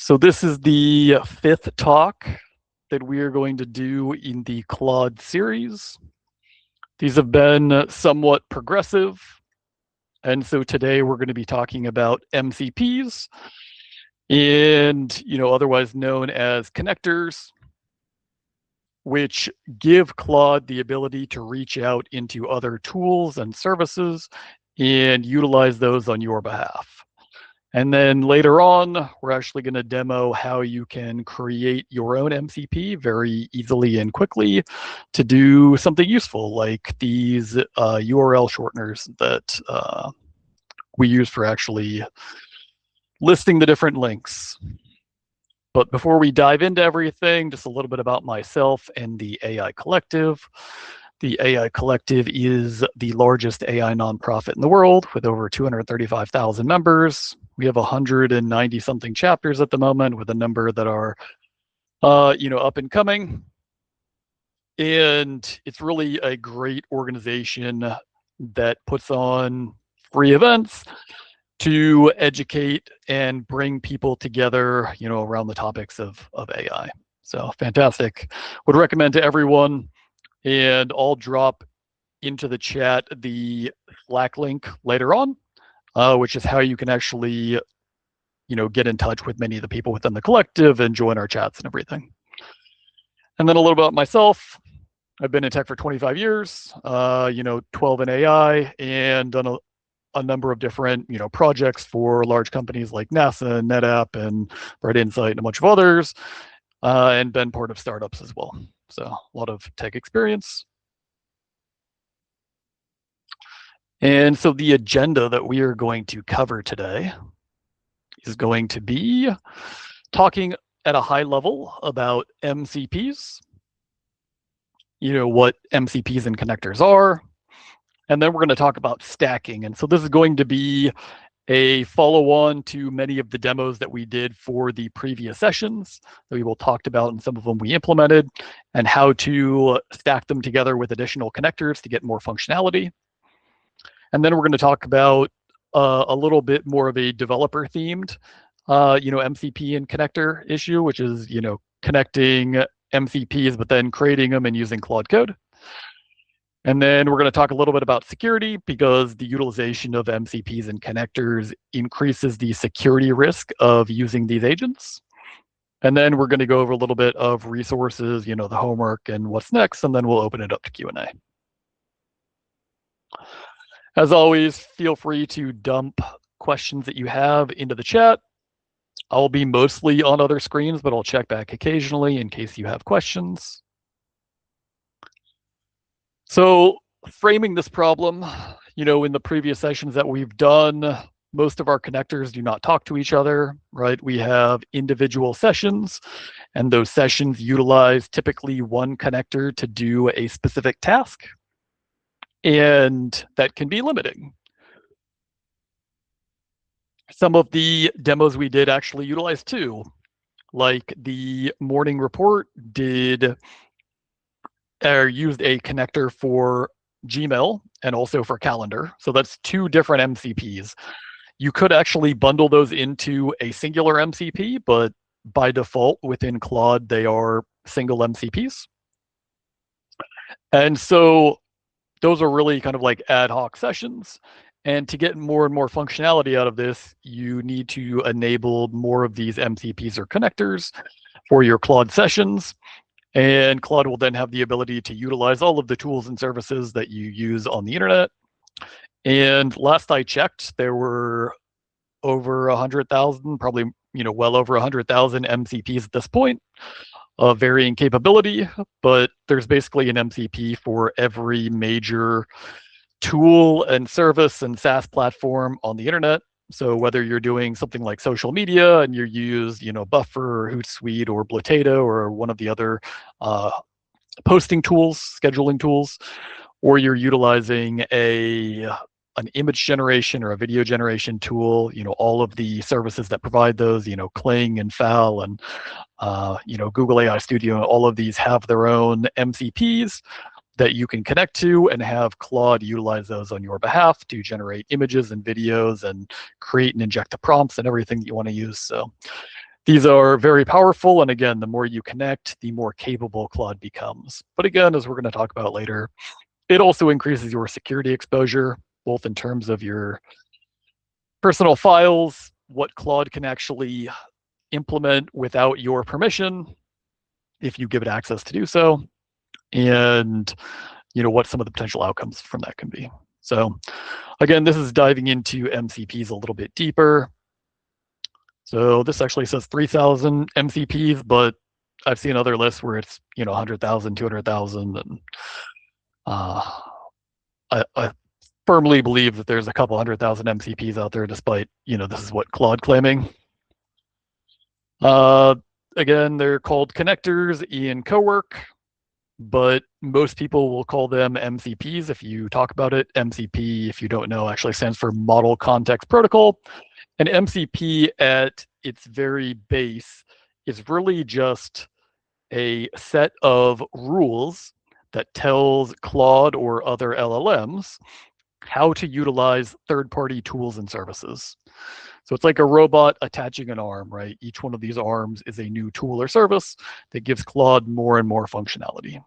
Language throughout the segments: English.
So this is the 5th talk that we are going to do in the Claude series. These have been somewhat progressive. And so today we're going to be talking about MCPs and, otherwise known as connectors, which give Claude the ability to reach out into other tools and services and utilize those on your behalf. And then later on, we're actually going to demo how you can create your own MCP very easily and quickly to do something useful, like these URL shorteners that we use for actually listing the different links. But before we dive into everything, just a little bit about myself and the AI Collective. The AI Collective is the largest AI nonprofit in the world with over 235,000 members. We have 190 something chapters at the moment, with a number that are, up and coming. And it's really a great organization that puts on free events to educate and bring people together, around the topics of AI. So fantastic. Would recommend to everyone. And I'll drop into the chat the Slack link later on, which is how you can actually, get in touch with many of the people within the collective and join our chats and everything. And then a little about myself. I've been in tech for 25 years, 12 in AI, and done a number of different, projects for large companies like NASA, NetApp, and Bright Insight, and a bunch of others, and been part of startups as well. So a lot of tech experience. And so the agenda that we are going to cover today is going to be talking at a high level about MCPs, what MCPs and connectors are. And then we're going to talk about stacking. And so this is going to be a follow-on to many of the demos that we did for the previous sessions that we will talked about, and some of them we implemented, and how to stack them together with additional connectors to get more functionality. And then we're going to talk about a little bit more of a developer-themed, MCP and connector issue, which is, connecting MCPs, but then creating them and using Claude Code. And then we're going to talk a little bit about security, because the utilization of MCPs and connectors increases the security risk of using these agents. And then we're going to go over a little bit of resources, the homework and what's next, and then we'll open it up to Q&A. As always, feel free to dump questions that you have into the chat. I'll be mostly on other screens, but I'll check back occasionally in case you have questions. So framing this problem, in the previous sessions that we've done, most of our connectors do not talk to each other, right? We have individual sessions, and those sessions utilize typically one connector to do a specific task. And that can be limiting. Some of the demos we did actually utilize two, like the morning report used a connector for Gmail and also for calendar. So that's two different MCPs. You could actually bundle those into a singular MCP, but by default within Claude, they are single MCPs. And so those are really kind of like ad hoc sessions. And to get more and more functionality out of this, you need to enable more of these MCPs or connectors for your Claude sessions. And Claude will then have the ability to utilize all of the tools and services that you use on the internet. And last I checked, there were over 100,000, probably, well over 100,000 MCPs at this point, of varying capability, but there's basically an MCP for every major tool and service and SaaS platform on the internet. So whether you're doing something like social media and you use, Buffer or Hootsuite or Blutato or one of the other posting tools, scheduling tools, or you're utilizing an image generation or a video generation tool, all of the services that provide those, Kling and FAL and, Google AI Studio, all of these have their own MCPs that you can connect to and have Claude utilize those on your behalf to generate images and videos and create and inject the prompts and everything that you want to use. So These are very powerful, and again, the more you connect, the more capable Claude becomes. But again, as we're going to talk about later, it also increases your security exposure, both in terms of your personal files, what Claude can actually implement without your permission, if you give it access to do so, and what some of the potential outcomes from that can be. So again, this is diving into MCPs a little bit deeper. So this actually says 3,000 MCPs, but I've seen other lists where it's 100,000, 200,000, and I firmly believe that there's a couple 100,000 MCPs out there, despite this is what Claude claiming. Uh, Again, they're called connectors in cowork, but most people will call them MCPs if you talk about it. MCP, if you don't know, actually stands for Model Context Protocol. And MCP at its very base is really just a set of rules that tells Claude or other LLMs how to utilize third-party tools and services. So it's like a robot attaching an arm, right? Each one of these arms is a new tool or service that gives Claude more and more functionality.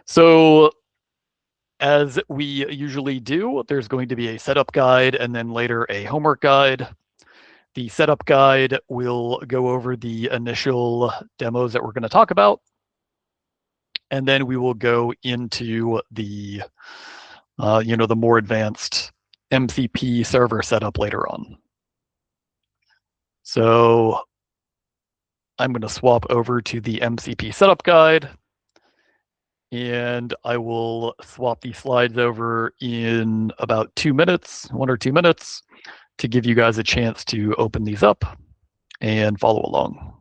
So as we usually do, there's going to be a setup guide and then later a homework guide. The setup guide will go over the initial demos that we're going to talk about. And then we will go into the, the more advanced MCP server setup later on. So I'm going to swap over to the MCP setup guide. And I will swap these slides over in about 2 minutes, 1 or 2 minutes, to give you guys a chance to open these up and follow along.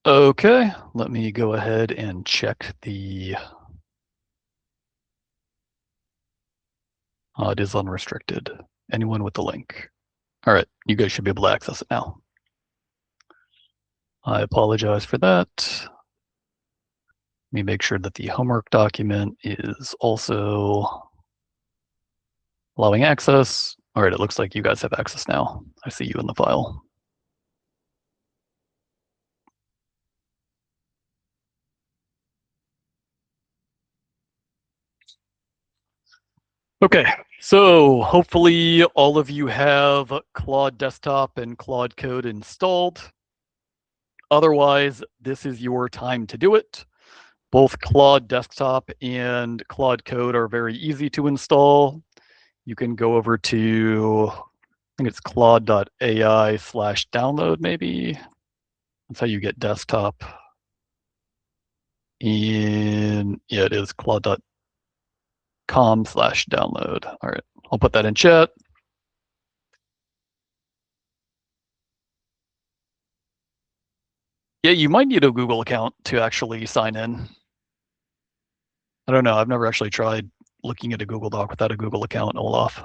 Okay, let me go ahead and check the, it is unrestricted. Anyone with the link. All right, you guys should be able to access it now. I apologize for that. Let me make sure that the homework document is also allowing access. All right, it looks like you guys have access now. I see you in the file. Okay, so hopefully all of you have Claude Desktop and Claude Code installed. Otherwise, this is your time to do it. Both Claude Desktop and Claude Code are very easy to install. You can go over to, I think it's claude.ai/download maybe. That's how you get desktop. And yeah, it is claude.com/download. All right, I'll put that in chat. Yeah, you might need a Google account to actually sign in. I don't know. I've never actually tried looking at a Google Doc without a Google account, Olaf.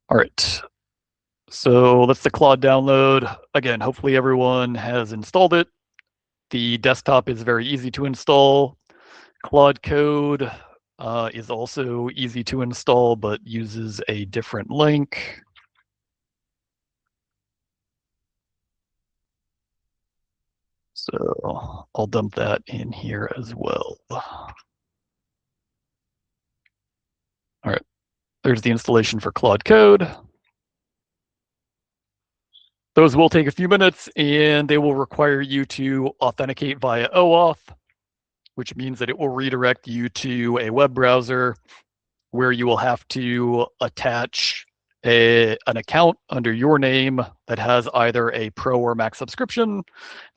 All right. So that's the Claude download. Again, hopefully everyone has installed it. The desktop is very easy to install. Claude Code is also easy to install, but uses a different link. So I'll dump that in here as well. All right, there's the installation for Claude Code. Those will take a few minutes, and they will require you to authenticate via OAuth, which means that it will redirect you to a web browser where you will have to attach an account under your name that has either a pro or max subscription.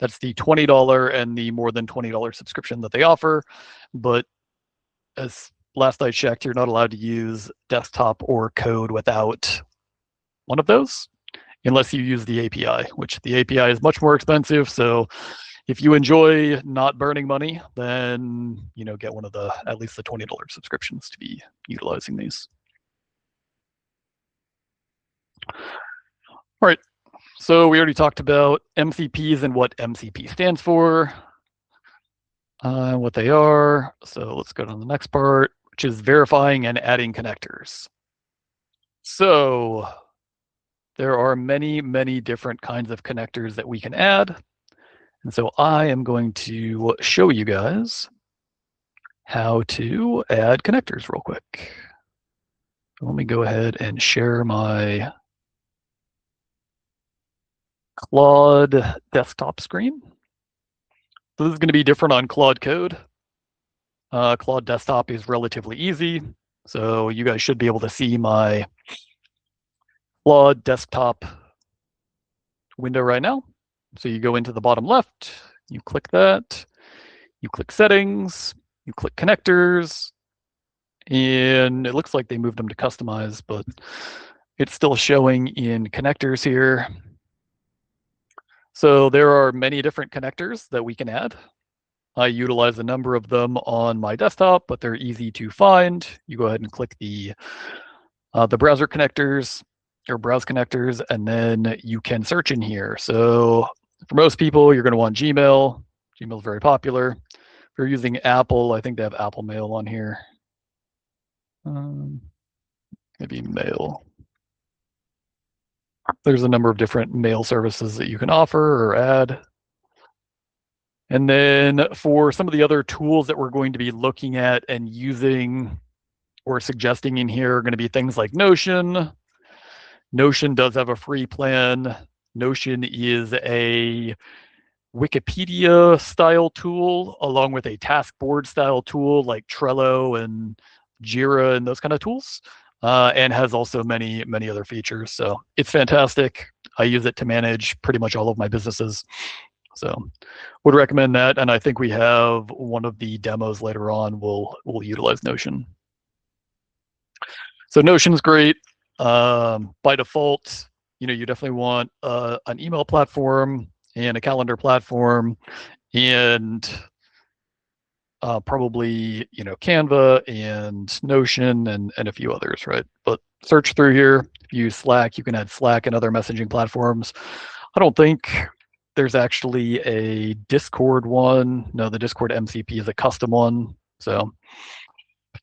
That's the $20 and the more than $20 subscription that they offer. But as last I checked, you're not allowed to use desktop or code without one of those, unless you use the API, which the API is much more expensive. So if you enjoy not burning money, then get one of the at least the $20 subscriptions to be utilizing these. All right. So we already talked about MCPs and what MCP stands for, what they are. So let's go to the next part, which is verifying and adding connectors. So there are many, many different kinds of connectors that we can add. And so I am going to show you guys how to add connectors real quick. Let me go ahead and share my Claude desktop screen. So this is going to be different on Claude Code. Claude desktop is relatively easy. So you guys should be able to see my Claude desktop window right now. So you go into the bottom left, you click that, you click settings, you click connectors, and it looks like they moved them to customize, but it's still showing in connectors here. So there are many different connectors that we can add. I utilize a number of them on my desktop, but they're easy to find. You go ahead and click the browser connectors or browse connectors, and then you can search in here. So for most people, you're going to want Gmail. Gmail is very popular. If you're using Apple, I think they have Apple Mail on here. Maybe Mail. There's a number of different mail services that you can offer or add. And then for some of the other tools that we're going to be looking at and using or suggesting in here are going to be things like Notion. Notion does have a free plan. Notion is a Wikipedia style tool along with a task board style tool like Trello and Jira and those kind of tools, and has also many, many other features. So it's fantastic. I use it to manage pretty much all of my businesses. So would recommend that. And I think we have one of the demos later on will utilize Notion. So Notion's great. By default, you definitely want an email platform and a calendar platform, and probably Canva and Notion and a few others, right? But search through here. If you use Slack, you can add Slack and other messaging platforms. I don't think there's actually a Discord one. No, the Discord MCP is a custom one. So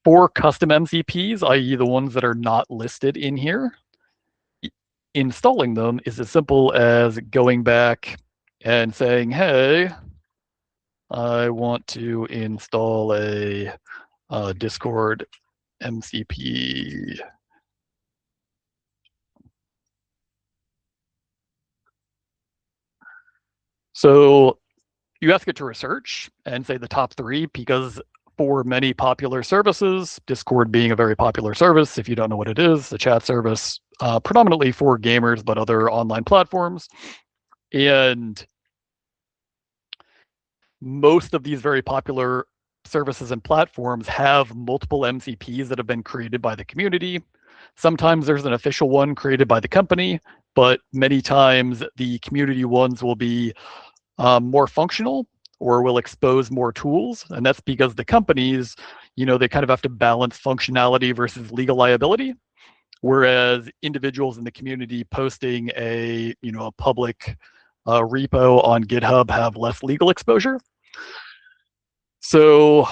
for custom MCPs, i.e. the ones that are not listed in here, installing them is as simple as going back and saying, hey, I want to install a Discord MCP. So you ask it to research and say the top 3, because for many popular services, Discord being a very popular service, if you don't know what it is, a chat service, predominantly for gamers, but other online platforms. And most of these very popular services and platforms have multiple MCPs that have been created by the community. Sometimes there's an official one created by the company, but many times the community ones will be more functional or will expose more tools. And that's because the companies, they kind of have to balance functionality versus legal liability. Whereas individuals in the community posting a public repo on GitHub have less legal exposure. So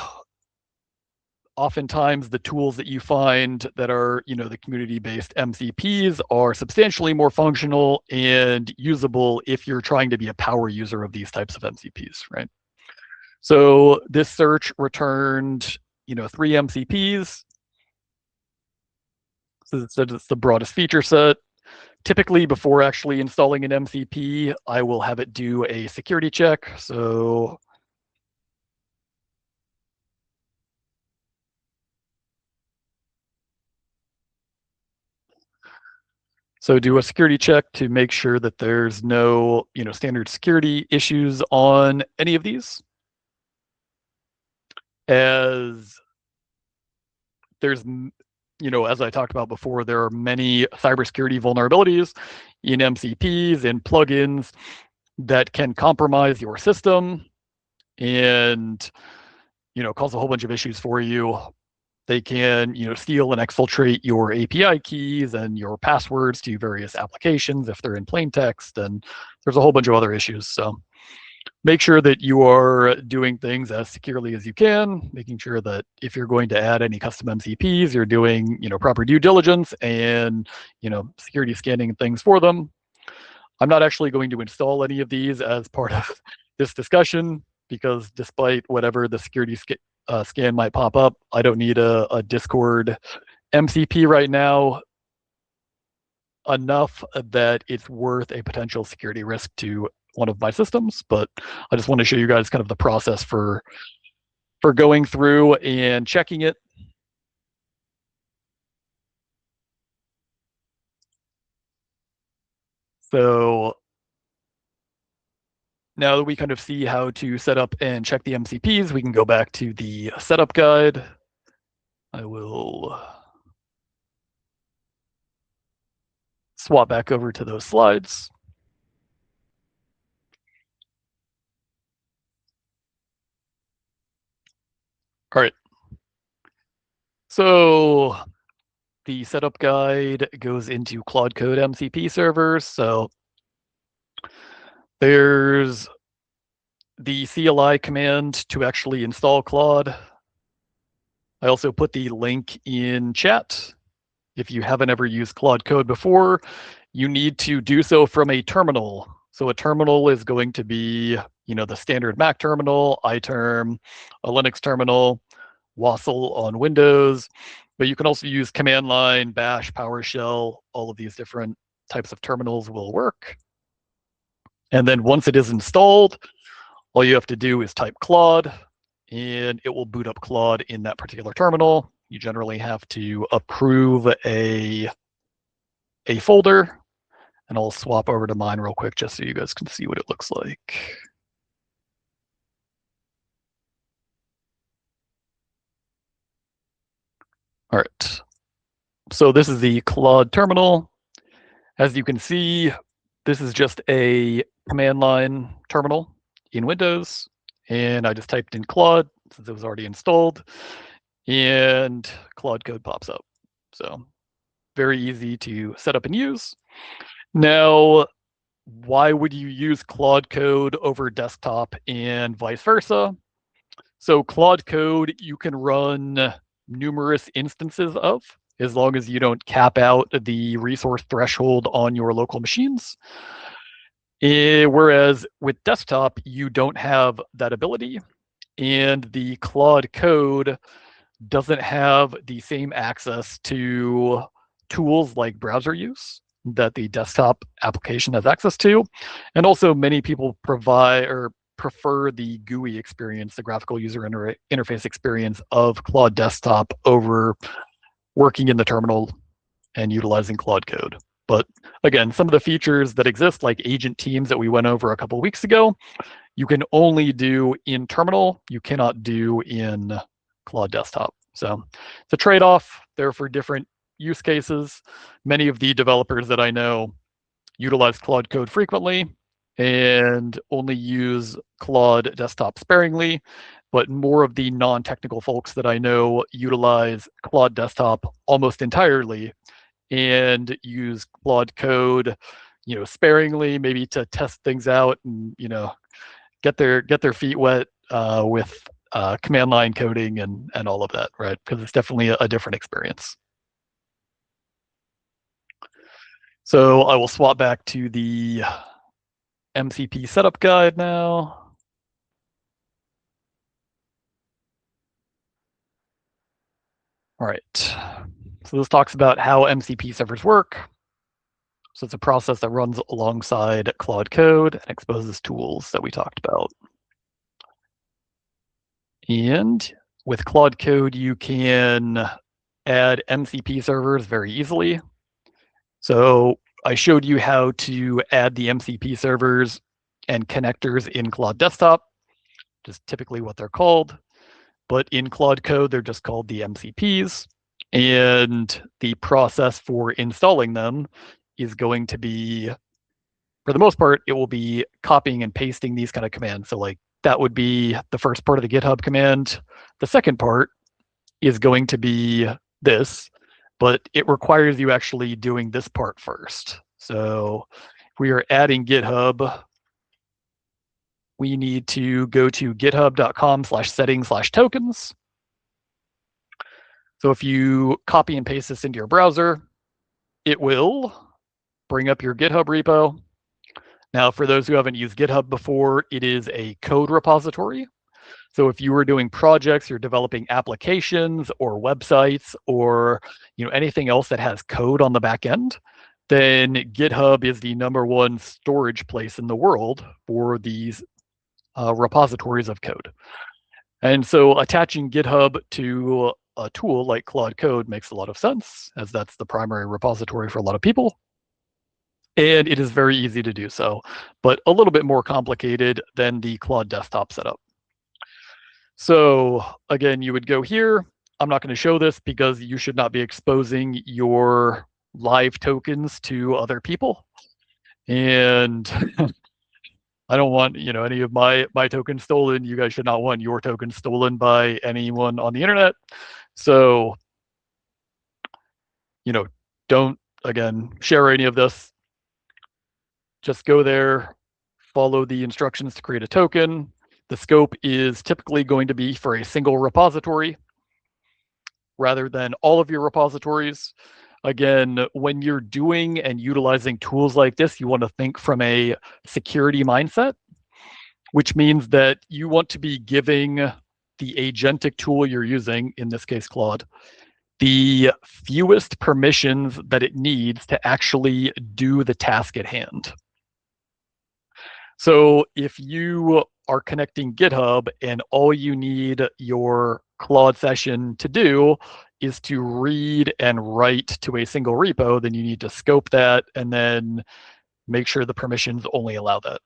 oftentimes the tools that you find that are, the community-based MCPs are substantially more functional and usable if you're trying to be a power user of these types of MCPs, right? So this search returned, 3 MCPs. So it said it's the broadest feature set. Typically, before actually installing an MCP, I will have it do a security check. So do a security check to make sure that there's no, standard security issues on any of these. As there's, as I talked about before, there are many cybersecurity vulnerabilities in MCPs and plugins that can compromise your system and, cause a whole bunch of issues for you. They can, steal and exfiltrate your API keys and your passwords to various applications if they're in plain text, and there's a whole bunch of other issues. So make sure that you are doing things as securely as you can, making sure that if you're going to add any custom MCPs, you're doing, proper due diligence and, security scanning and things for them. I'm not actually going to install any of these as part of this discussion because despite whatever the security scan might pop up, I don't need a Discord MCP right now enough that it's worth a potential security risk to one of my systems. But I just want to show you guys kind of the process for going through and checking it. So now that we kind of see how to set up and check the MCPs, we can go back to the setup guide. I will swap back over to those slides. All right. So the setup guide goes into Claude Code MCP servers. So there's the CLI command to actually install Claude. I also put the link in chat. If you haven't ever used Claude Code before, you need to do so from a terminal. So a terminal is going to be, the standard Mac terminal, iTerm, a Linux terminal, Wasl on Windows, but you can also use command line, bash, PowerShell, all of these different types of terminals will work. And then once it is installed, all you have to do is type Claude, and it will boot up Claude in that particular terminal. You generally have to approve a folder, and I'll swap over to mine real quick just so you guys can see what it looks like. All right. So this is the Claude terminal. As you can see, this is just a command line terminal in Windows, and I just typed in Claude since it was already installed, and Claude Code pops up. So very easy to set up and use. Now, why would you use Claude Code over desktop and vice versa? So Claude Code you can run numerous instances of as long as you don't cap out the resource threshold on your local machines. Whereas with desktop, you don't have that ability. And the Claude Code doesn't have the same access to tools like browser use that the desktop application has access to. And also many people provide or prefer the GUI experience, the graphical user interface experience of Claude Desktop over working in the terminal and utilizing Claude Code. But again, some of the features that exist, like agent teams that we went over a couple of weeks ago, you can only do in terminal, you cannot do in Claude Desktop. So it's a trade-off there for different use cases. Many of the developers that I know utilize Claude Code frequently and only use Claude Desktop sparingly, but more of the non-technical folks that I know utilize Claude Desktop almost entirely and use Claude Code, sparingly, maybe to test things out and, get their feet wet with command line coding and all of that, right? Because it's definitely a different experience. So I will swap back to the MCP setup guide now. All right. So this talks about how MCP servers work. So it's a process that runs alongside Claude Code and exposes tools that we talked about. And with Claude Code, you can add MCP servers very easily. So I showed you how to add the MCP servers and connectors in Claude Desktop, just typically what they're called. But in Claude Code, they're just called the MCPs. And the process for installing them is going to be, for the most part, it will be copying and pasting these kind of commands. So like that would be the first part of the GitHub command. The second part is going to be this, but it requires you actually doing this part first. So if we are adding GitHub, we need to go to github.com/settings/tokens. So if you copy and paste this into your browser, it will bring up your GitHub repo. Now, for those who haven't used GitHub before, it is a code repository. So if you were doing projects, you're developing applications or websites or anything else that has code on the back end, then GitHub is the #1 storage place in the world for these repositories of code. And so attaching GitHub to a tool like Claude Code makes a lot of sense, as that's the primary repository for a lot of people. And it is very easy to do so, but a little bit more complicated than the Claude desktop setup. So again, you would go here. I'm not going to show this because you should not be exposing your live tokens to other people. And I don't want any of my tokens stolen. You guys should not want your tokens stolen by anyone on the internet. So don't, again, share any of this. Just go there, follow the instructions to create a token. The scope is typically going to be for a single repository rather than all of your repositories. Again, when you're doing and utilizing tools like this, you want to think from a security mindset, which means that you want to be giving the agentic tool you're using, in this case Claude, the fewest permissions that it needs to actually do the task at hand. So if you are connecting GitHub and all you need your Claude session to do is to read and write to a single repo, then you need to scope that and then make sure the permissions only allow that.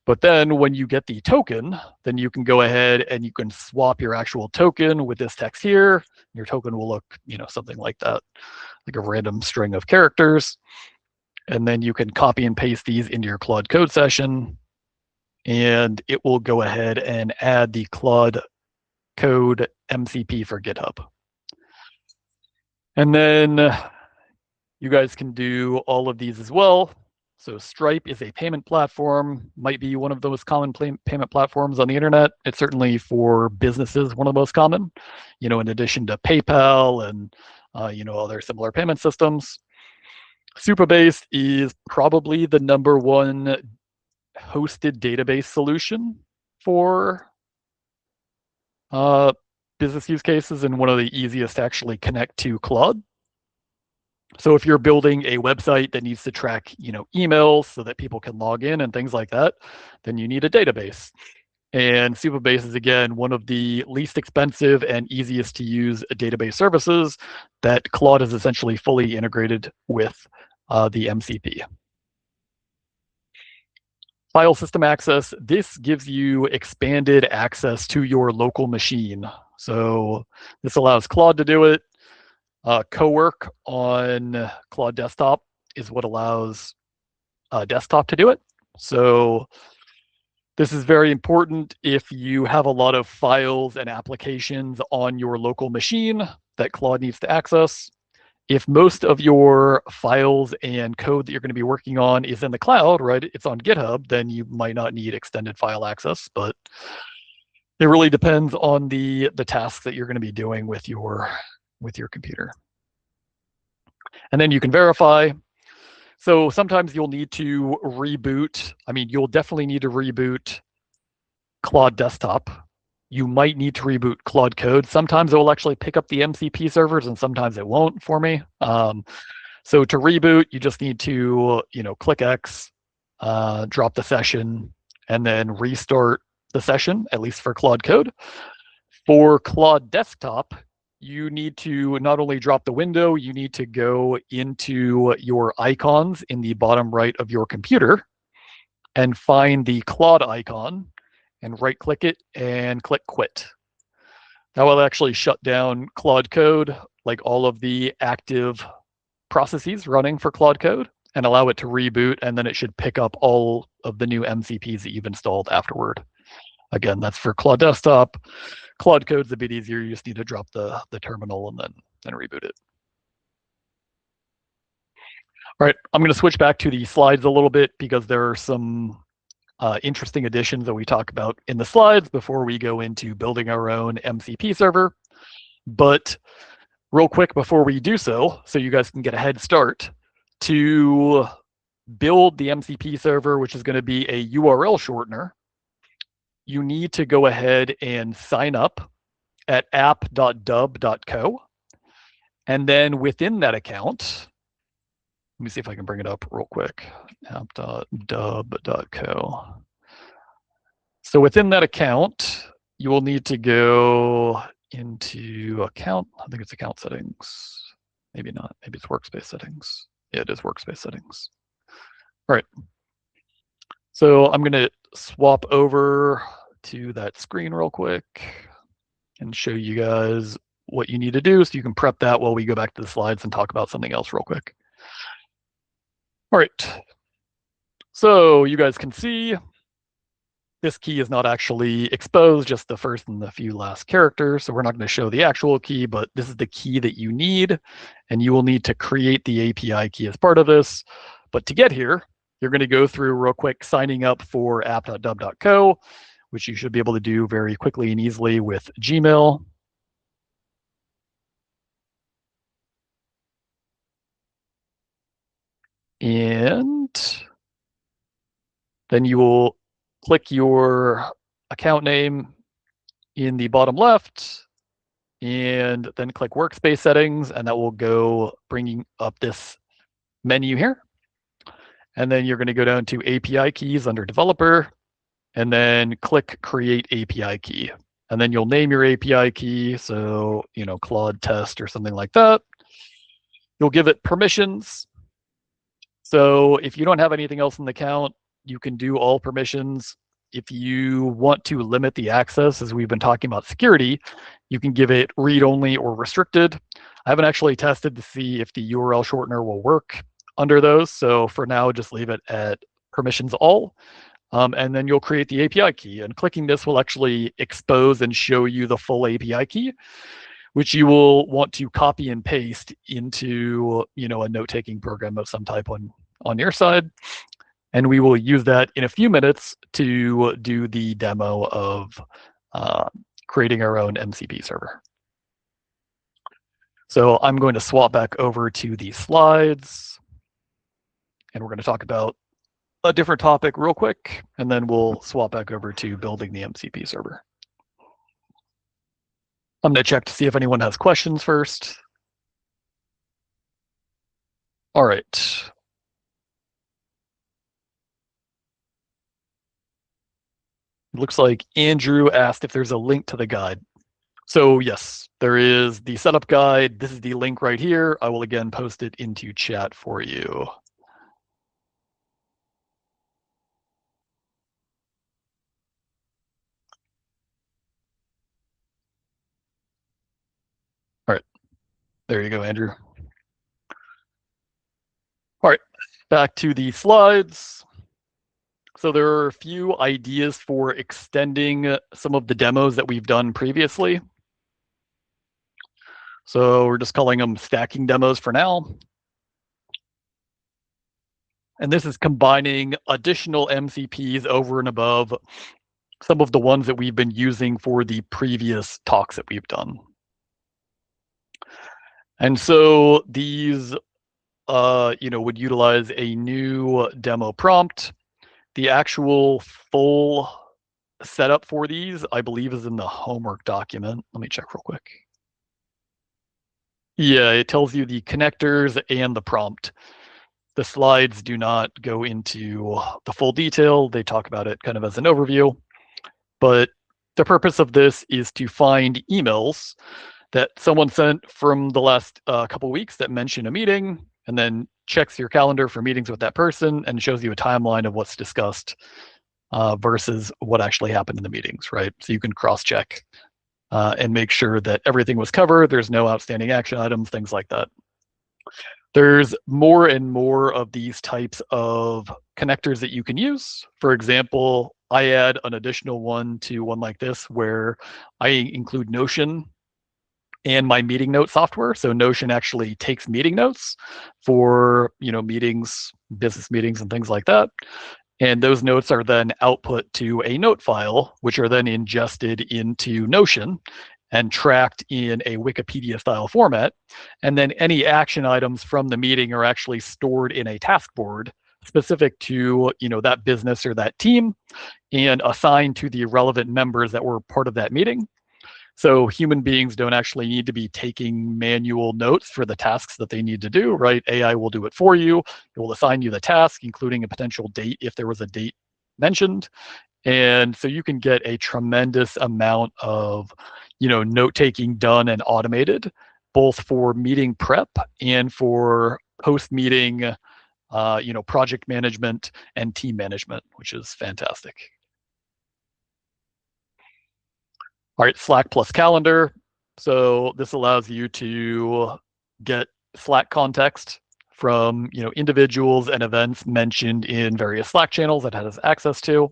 But then when you get the token, then you can go ahead and you can swap your actual token with this text here. Your token will look, something like that, like a random string of characters. And then you can copy and paste these into your Claude Code session, and it will go ahead and add the Claude Code MCP for GitHub. And then you guys can do all of these as well. So Stripe is a payment platform, might be one of the most common payment platforms on the internet. It's certainly for businesses one of the most common, in addition to PayPal and other similar payment systems. Supabase is probably the #1 hosted database solution for business use cases and one of the easiest to actually connect to Claude. So if you're building a website that needs to track, emails so that people can log in and things like that, then you need a database. And Supabase is, again, one of the least expensive and easiest to use database services that Claude is essentially fully integrated with the MCP. File system access, this gives you expanded access to your local machine. So this allows Claude to do it. Cowork on Claude Desktop is what allows desktop to do it. So this is very important if you have a lot of files and applications on your local machine that Claude needs to access. If most of your files and code that you're going to be working on is in the cloud, right, it's on GitHub, then you might not need extended file access, but it really depends on the tasks that you're going to be doing with your computer. And then you can verify. So sometimes you'll need to reboot. You'll definitely need to reboot Claude Desktop. You might need to reboot Claude Code. Sometimes it will actually pick up the MCP servers and sometimes it won't for me. So to reboot, you just need to, click X, drop the session, and then restart the session, at least for Claude Code. For Claude Desktop, you need to not only drop the window, you need to go into your icons in the bottom right of your computer and find the Claude icon and right-click it and click Quit. That will actually shut down Claude Code, like all of the active processes running for Claude Code, and allow it to reboot, and then it should pick up all of the new MCPs that you've installed afterward. Again, that's for Claude Desktop. Claude Code's a bit easier. You just need to drop the terminal and then reboot it. All right, I'm going to switch back to the slides a little bit because there are some interesting additions that we talk about in the slides before we go into building our own MCP server. But real quick before we do so you guys can get a head start, to build the MCP server, which is going to be a URL shortener, you need to go ahead and sign up at app.dub.co. And then within that account, let me see if I can bring it up real quick, app.dub.co. So within that account, you will need to go into account, I think it's account settings. Maybe not, maybe it's workspace settings. Yeah, it is workspace settings. All right. So I'm going to swap over to that screen real quick and show you guys what you need to do so you can prep that while we go back to the slides and talk about something else real quick. All right. So you guys can see this key is not actually exposed, just the first and the few last characters. So we're not going to show the actual key, but this is the key that you need, and you will need to create the API key as part of this. But to get here, you're going to go through real quick signing up for app.dub.co, which you should be able to do very quickly and easily with Gmail. And then you will click your account name in the bottom left, and then click workspace settings, and that will go bringing up this menu here. And then you're going to go down to API keys under developer, and then click create API key. And then you'll name your API key, so Claude test or something like that. You'll give it permissions. So if you don't have anything else in the account, you can do all permissions. If you want to limit the access, as we've been talking about security, you can give it read-only or restricted. I haven't actually tested to see if the URL shortener will work under those. So for now, just leave it at permissions all. And then you'll create the API key. And clicking this will actually expose and show you the full API key, which you will want to copy and paste into a note-taking program of some type on your side. And we will use that in a few minutes to do the demo of creating our own MCP server. So I'm going to swap back over to the slides, and we're going to talk about a different topic real quick, and then we'll swap back over to building the MCP server. I'm going to check to see if anyone has questions first. All right. It looks like Andrew asked if there's a link to the guide. So yes, there is the setup guide. This is the link right here. I will again post it into chat for you. All right, there you go, Andrew. All right, back to the slides. So there are a few ideas for extending some of the demos that we've done previously. So we're just calling them stacking demos for now. And this is combining additional MCPs over and above some of the ones that we've been using for the previous talks that we've done. And so these, would utilize a new demo prompt. The actual full setup for these, I believe, is in the homework document. Let me check real quick. Yeah, it tells you the connectors and the prompt. The slides do not go into the full detail. They talk about it kind of as an overview. But the purpose of this is to find emails that someone sent from the last couple weeks that mention a meeting, and then checks your calendar for meetings with that person and shows you a timeline of what's discussed versus what actually happened in the meetings, right? So you can cross-check and make sure that everything was covered, there's no outstanding action items, things like that. There's more and more of these types of connectors that you can use. For example, I add an additional one to one like this where I include Notion and my meeting note software. So Notion actually takes meeting notes for, meetings, business meetings and things like that. And those notes are then output to a note file, which are then ingested into Notion and tracked in a Wikipedia style format. And then any action items from the meeting are actually stored in a task board specific to, that business or that team and assigned to the relevant members that were part of that meeting. So human beings don't actually need to be taking manual notes for the tasks that they need to do, right? AI will do it for you. It will assign you the task, including a potential date if there was a date mentioned. And so you can get a tremendous amount of, note-taking done and automated, both for meeting prep and for post-meeting, project management and team management, which is fantastic. All right, Slack plus calendar. So this allows you to get Slack context from individuals and events mentioned in various Slack channels that it has access to,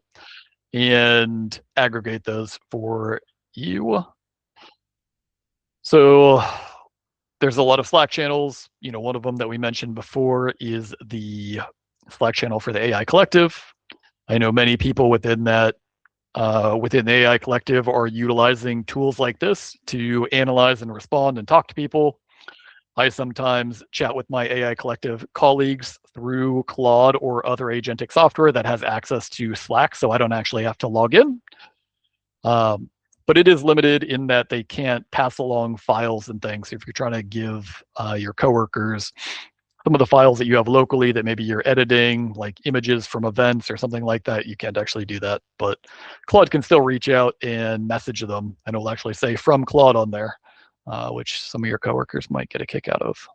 and aggregate those for you. So there's a lot of Slack channels. One of them that we mentioned before is the Slack channel for the AI Collective. I know many people within that within the AI Collective are utilizing tools like this to analyze and respond and talk to people. I sometimes chat with my AI Collective colleagues through Claude or other agentic software that has access to Slack, so I don't actually have to log in. But it is limited in that they can't pass along files and things. If you're trying to give your coworkers some of the files that you have locally that maybe you're editing, like images from events or something like that, you can't actually do that. But Claude can still reach out and message them, and it'll actually say from Claude on there, which some of your coworkers might get a kick out of.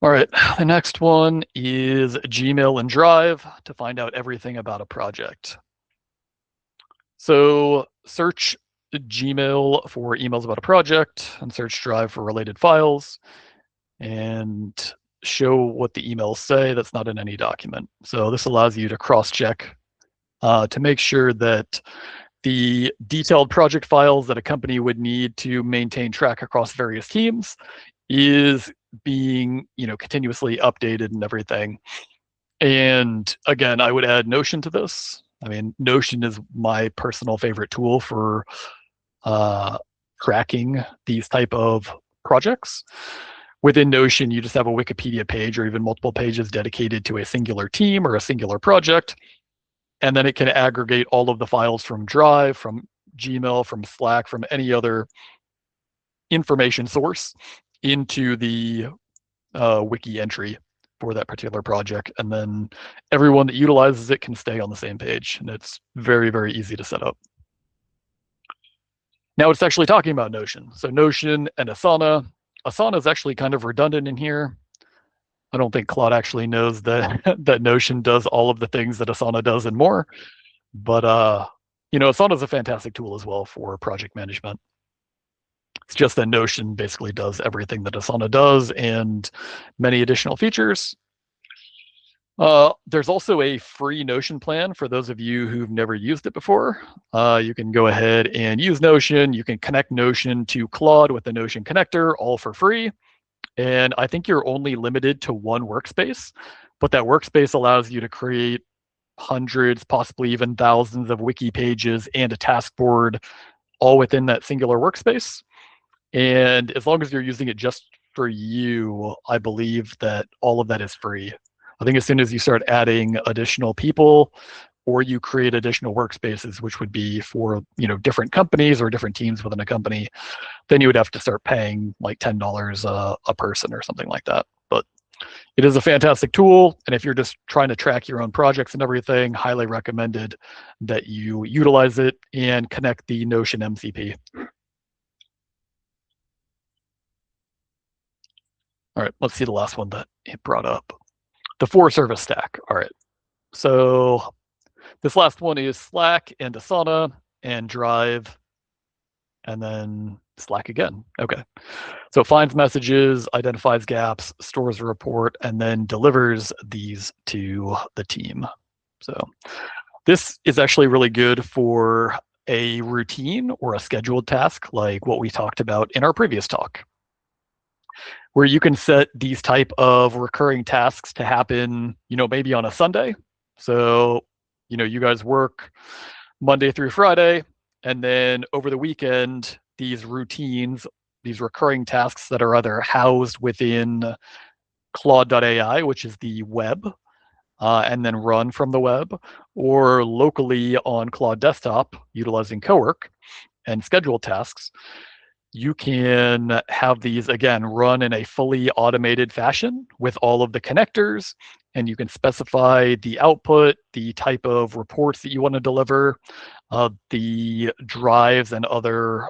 All right, the next one is Gmail and Drive to find out everything about a project. So search Gmail for emails about a project and search Drive for related files and show what the emails say that's not in any document. So this allows you to cross-check to make sure that the detailed project files that a company would need to maintain track across various teams is being, continuously updated and everything. And again, I would add Notion to this. I mean, Notion is my personal favorite tool for tracking these type of projects. Within Notion, you just have a Wikipedia page or even multiple pages dedicated to a singular team or a singular project. And then it can aggregate all of the files from Drive, from Gmail, from Slack, from any other information source into the wiki entry for that particular project. And then everyone that utilizes it can stay on the same page. And it's very, very easy to set up. Now it's actually talking about Notion. So Notion and Asana. Asana is actually kind of redundant in here. I don't think Claude actually knows that that Notion does all of the things that Asana does and more. But Asana is a fantastic tool as well for project management. It's just that Notion basically does everything that Asana does and many additional features. There's also a free Notion plan for those of you who've never used it before. You can go ahead and use Notion. You can connect Notion to Claude with the Notion connector, all for free. And I think you're only limited to one workspace, but that workspace allows you to create hundreds, possibly even thousands of wiki pages and a task board all within that singular workspace. And as long as you're using it just for you, I believe that all of that is free. I think as soon as you start adding additional people or you create additional workspaces, which would be for different companies or different teams within a company, then you would have to start paying like $10 a person or something like that. But it is a fantastic tool, and if you're just trying to track your own projects and everything, highly recommended that you utilize it and connect the Notion MCP. All right, let's see the last one that it brought up. The 4-service stack. All right, so this last one is Slack and Asana and Drive, and then Slack again. Okay. So it finds messages, identifies gaps, stores a report, and then delivers these to the team. So this is actually really good for a routine or a scheduled task like what we talked about in our previous talk, where you can set these type of recurring tasks to happen, maybe on a Sunday. So, you guys work Monday through Friday, and then over the weekend, these routines, these recurring tasks that are either housed within Claude.ai, which is the web, and then run from the web, or locally on Claude Desktop utilizing Cowork and schedule tasks, you can have these, again, run in a fully automated fashion with all of the connectors, and you can specify the output, the type of reports that you want to deliver, the drives and other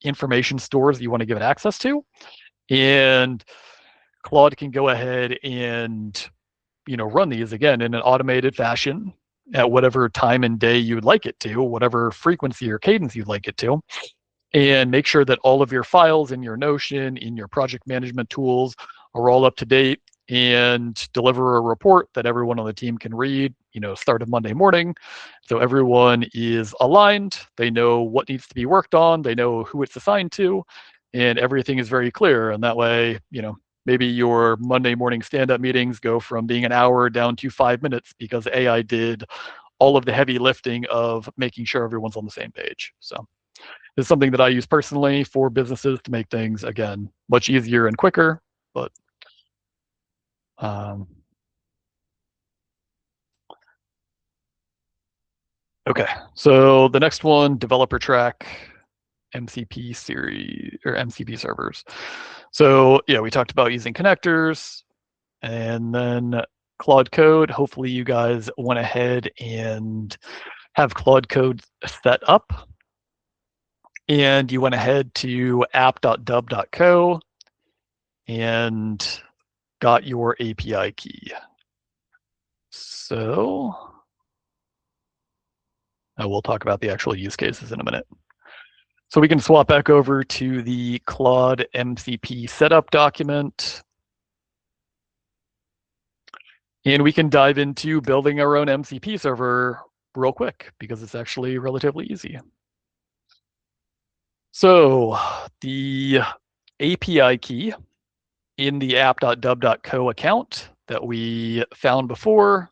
information stores that you want to give it access to. And Claude can go ahead and run these again in an automated fashion at whatever time and day you would like it to, whatever frequency or cadence you'd like it to, and make sure that all of your files in your Notion, in your project management tools are all up to date, and deliver a report that everyone on the team can read, start of Monday morning. So everyone is aligned, they know what needs to be worked on, they know who it's assigned to, and everything is very clear. And that way, maybe your Monday morning stand-up meetings go from being an hour down to 5 minutes because AI did all of the heavy lifting of making sure everyone's on the same page. So it's something that I use personally for businesses to make things, again, much easier and quicker. But okay, so the next one, developer track, MCP series or MCP servers. So yeah, we talked about using connectors, and then Claude Code. Hopefully you guys went ahead and have Claude Code set up, and you went ahead to app.dub.co and got your API key. So we'll talk about the actual use cases in a minute. So we can swap back over to the Claude MCP setup document, and we can dive into building our own MCP server real quick because it's actually relatively easy. So the API key in the app.dub.co account that we found before,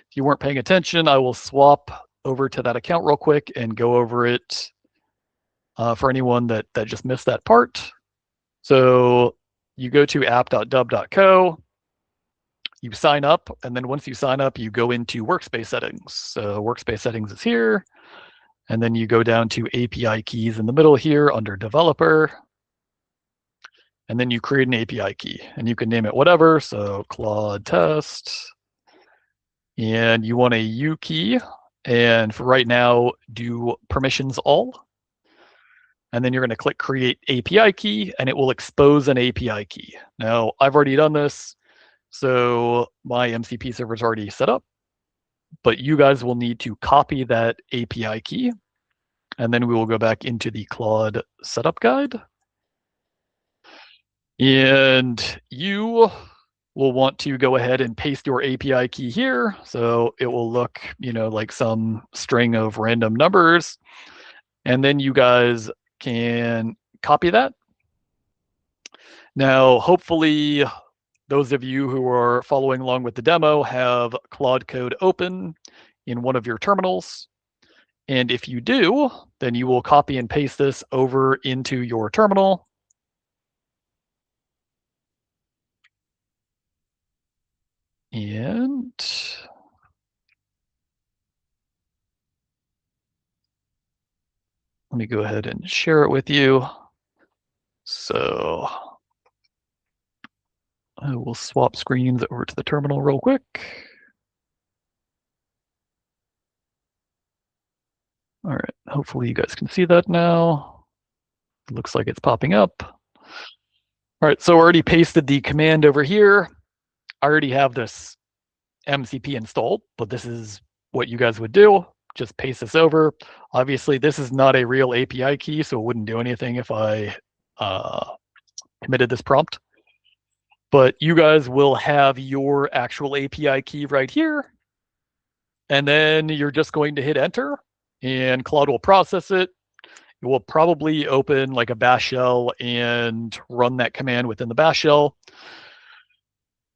if you weren't paying attention, I will swap over to that account real quick and go over it for anyone that just missed that part. So you go to app.dub.co, you sign up, and then once you sign up, you go into workspace settings. So workspace settings is here, and then you go down to API keys in the middle here under developer, and then you create an API key, and you can name it whatever. So Claude test, and you want a U key, and for right now, do permissions all. And then you're going to click create API key, and it will expose an API key. Now, I've already done this, so my MCP server is already set up, but you guys will need to copy that API key, and then we will go back into the Claude setup guide. And you will want to go ahead and paste your API key here. So it will look, like some string of random numbers. And then you guys can copy that. Now, hopefully, those of you who are following along with the demo have Claude Code open in one of your terminals. And if you do, then you will copy and paste this over into your terminal. And Let me go ahead and share it with you. So I will swap screens over to the terminal real quick. All right, hopefully you guys can see that now. It looks like it's popping up. All right, so I already pasted the command over here. I already have this MCP installed, but this is what you guys would do. Just paste this over. Obviously, this is not a real API key, so it wouldn't do anything if I committed this prompt. But you guys will have your actual API key right here. And then you're just going to hit enter, and Claude will process it. It will probably open like a bash shell and run that command within the bash shell.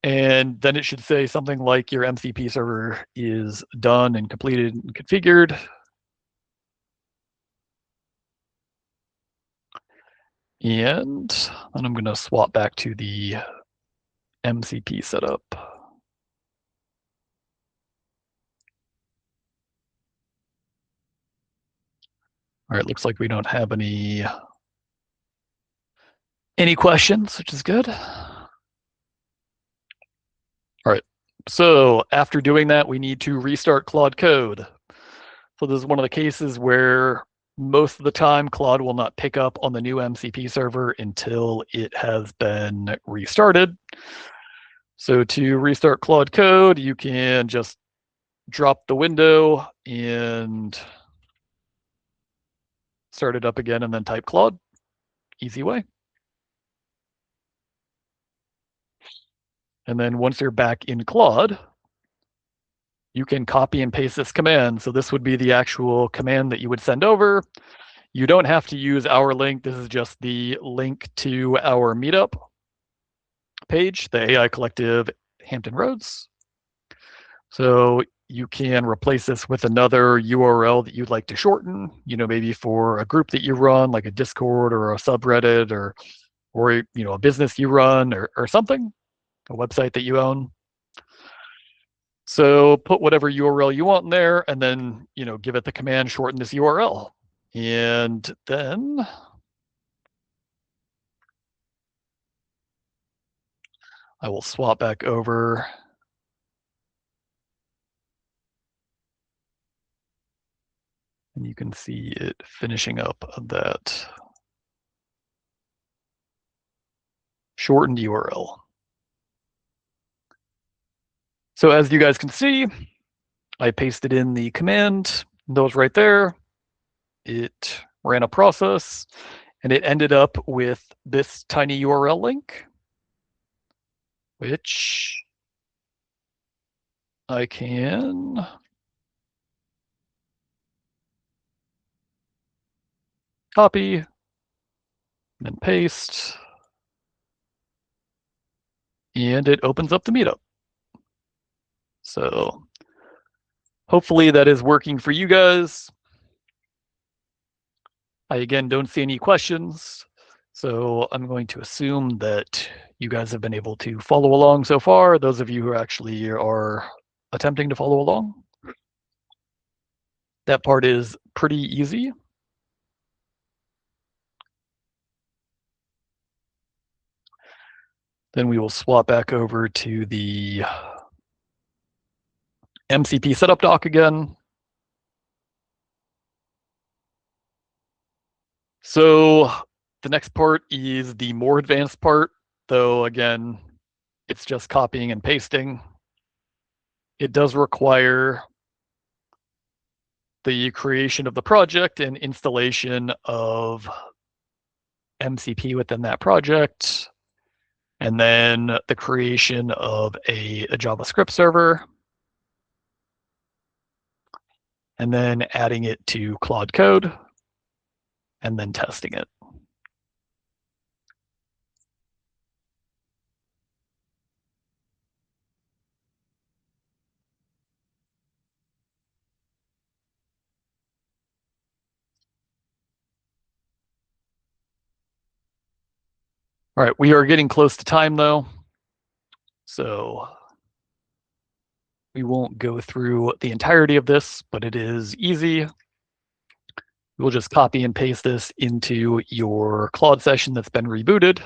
And then it should say something like your MCP server is done and completed and configured. And then I'm going to swap back to the MCP setup. All right, looks like we don't have any questions, which is good. All right, so after doing that, we need to restart Claude Code. So this is one of the cases where most of the time Claude will not pick up on the new MCP server until it has been restarted. So to restart Claude Code, you can just drop the window and start it up again and then type Claude. Easy way. And then once you're back in Claude, you can copy and paste this command. So this would be the actual command that you would send over. You don't have to use our link. This is just the link to our meetup page, the AI Collective Hampton Roads. So you can replace this with another URL that you'd like to shorten, maybe for a group that you run, like a Discord or a subreddit or a business you run or something, a website that you own. So put whatever URL you want in there and then, give it the command, shorten this URL. And then I will swap back over. And you can see it finishing up that shortened URL. So as you guys can see, I pasted in the command, those right there. It ran a process, and it ended up with this tiny URL link, which I can copy and paste, and it opens up the meetup. So hopefully that is working for you guys. I, again, don't see any questions, so I'm going to assume that you guys have been able to follow along so far, those of you who actually are attempting to follow along. That part is pretty easy. Then we will swap back over to the MCP setup doc again. So the next part is the more advanced part, though again, it's just copying and pasting. It does require the creation of the project and installation of MCP within that project, and then the creation of a JavaScript server, and then adding it to Claude Code, and then testing it. All right, we are getting close to time though, so we won't go through the entirety of this, but it is easy. We'll just copy and paste this into your Claude session that's been rebooted.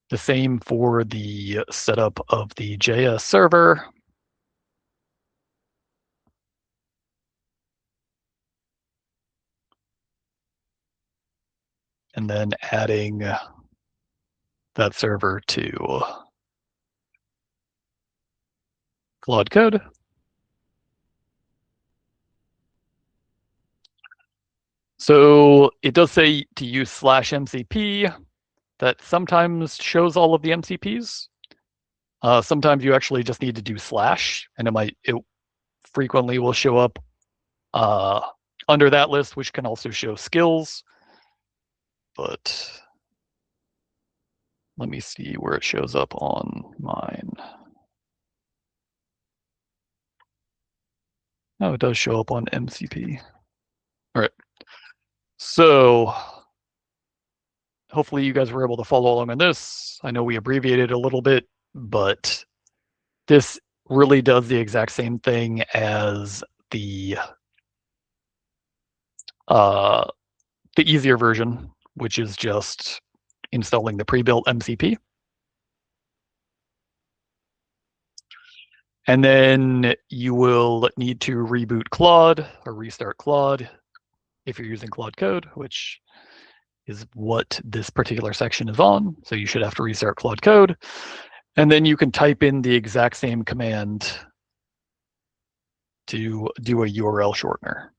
The same for the setup of the JS server. And then adding that server to Claude Code. So it does say to use /MCP. That sometimes shows all of the MCPs. Sometimes you actually just need to do /, and it frequently will show up under that list, which can also show skills. But let me see where it shows up on mine. Oh, it does show up on MCP. All right. So hopefully you guys were able to follow along on this. I know we abbreviated a little bit, but this really does the exact same thing as the easier version, which is just installing the pre-built MCP. And then you will need to reboot Claude or restart Claude if you're using Claude Code, which is what this particular section is on. So you should have to restart Claude Code. And then you can type in the exact same command to do a URL shortener.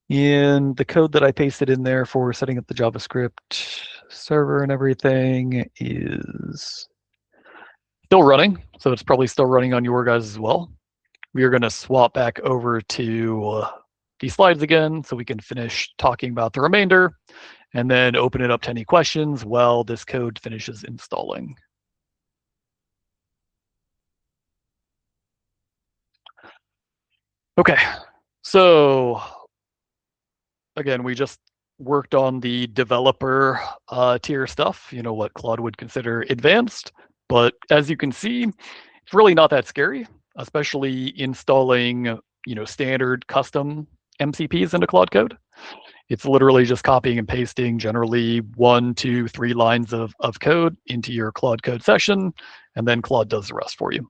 And the code that I pasted in there for setting up the JavaScript server and everything is still running. So it's probably still running on your guys as well. We are going to swap back over to these slides again so we can finish talking about the remainder and then open it up to any questions while this code finishes installing. Okay, so again, we just worked on the developer tier stuff, you know, what Claude would consider advanced. But as you can see, it's really not that scary, especially installing, you know, standard custom MCPs into Claude Code. It's literally just copying and pasting generally 1, 2, 3 lines of code into your Claude Code session, and then Claude does the rest for you.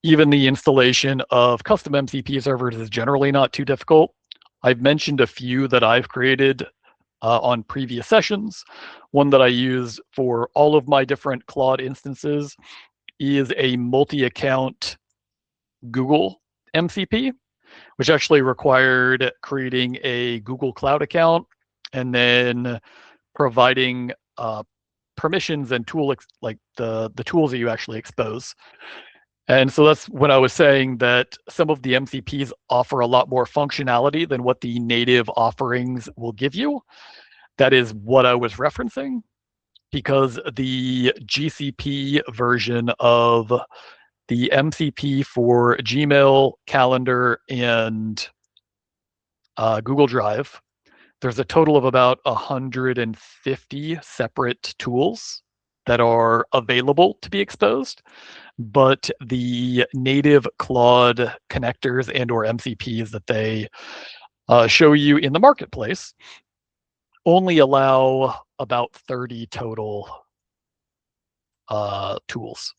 Even the installation of custom MCP servers is generally not too difficult. I've mentioned a few that I've created on previous sessions. One that I use for all of my different Claude instances is a multi-account Google MCP, which actually required creating a Google Cloud account and then providing permissions and like the tools that you actually expose. And so that's when I was saying that some of the MCPs offer a lot more functionality than what the native offerings will give you. That is what I was referencing, because the GCP version of the MCP for Gmail, Calendar, and Google Drive, there's a total of about 150 separate tools that are available to be exposed. But the native Claude connectors and or MCPs that they show you in the marketplace only allow about 30 total tools.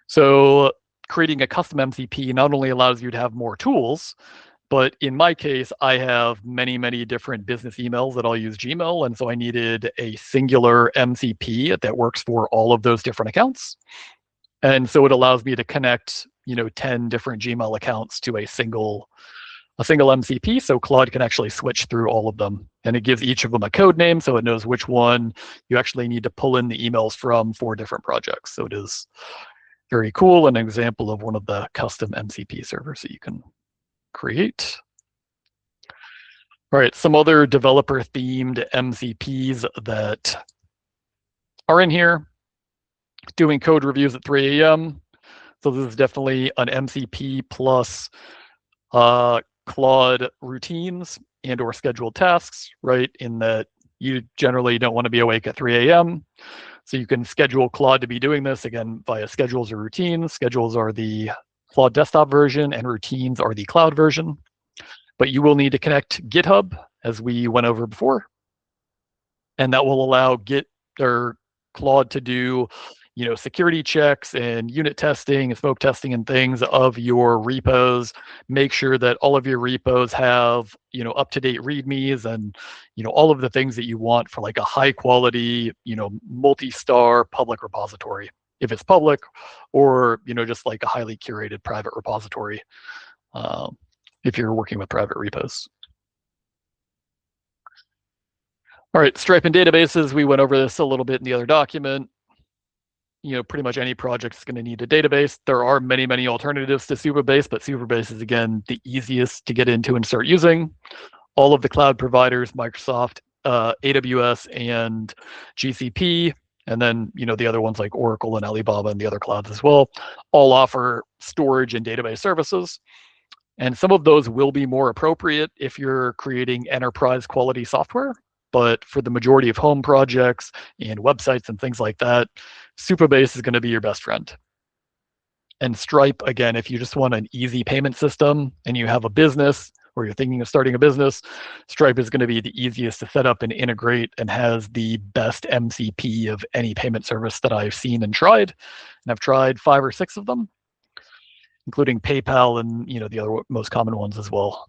So creating a custom MCP not only allows you to have more tools, but in my case, I have many, many different business emails that I'll use Gmail. And so I needed a singular MCP that works for all of those different accounts. And so it allows me to connect, you know, 10 different Gmail accounts to a single MCP, so Claude can actually switch through all of them. And it gives each of them a code name, so it knows which one you actually need to pull in the emails from for different projects. So it is very cool, an example of one of the custom MCP servers that you can create. All right, some other developer-themed MCPs that are in here. Doing code reviews at 3 a.m. So this is definitely an MCP plus Claude routines and or scheduled tasks, right? In that you generally don't want to be awake at 3 a.m. So you can schedule Claude to be doing this, again, via schedules or routines. Schedules are the Claude desktop version, and routines are the cloud version. But you will need to connect GitHub, as we went over before. And that will allow Git or Claude to do, security checks and unit testing and smoke testing and things of your repos. Make sure that all of your repos have, up-to-date readmes and, all of the things that you want for like a high quality, multi-star public repository, if it's public, or, just like a highly curated private repository, if you're working with private repos. All right, Stripe and databases, we went over this a little bit in the other document. Pretty much any project is going to need a database. There are many, many alternatives to Supabase, but Supabase is, again, the easiest to get into and start using. All of the cloud providers, Microsoft, AWS, and GCP, and then, the other ones like Oracle and Alibaba and the other clouds as well, all offer storage and database services. And some of those will be more appropriate if you're creating enterprise quality software. But for the majority of home projects and websites and things like that, Supabase is going to be your best friend. And Stripe, again, if you just want an easy payment system and you have a business or you're thinking of starting a business, Stripe is going to be the easiest to set up and integrate and has the best MCP of any payment service that I've seen and tried. And I've tried 5 or 6 of them, including PayPal and, the other most common ones as well.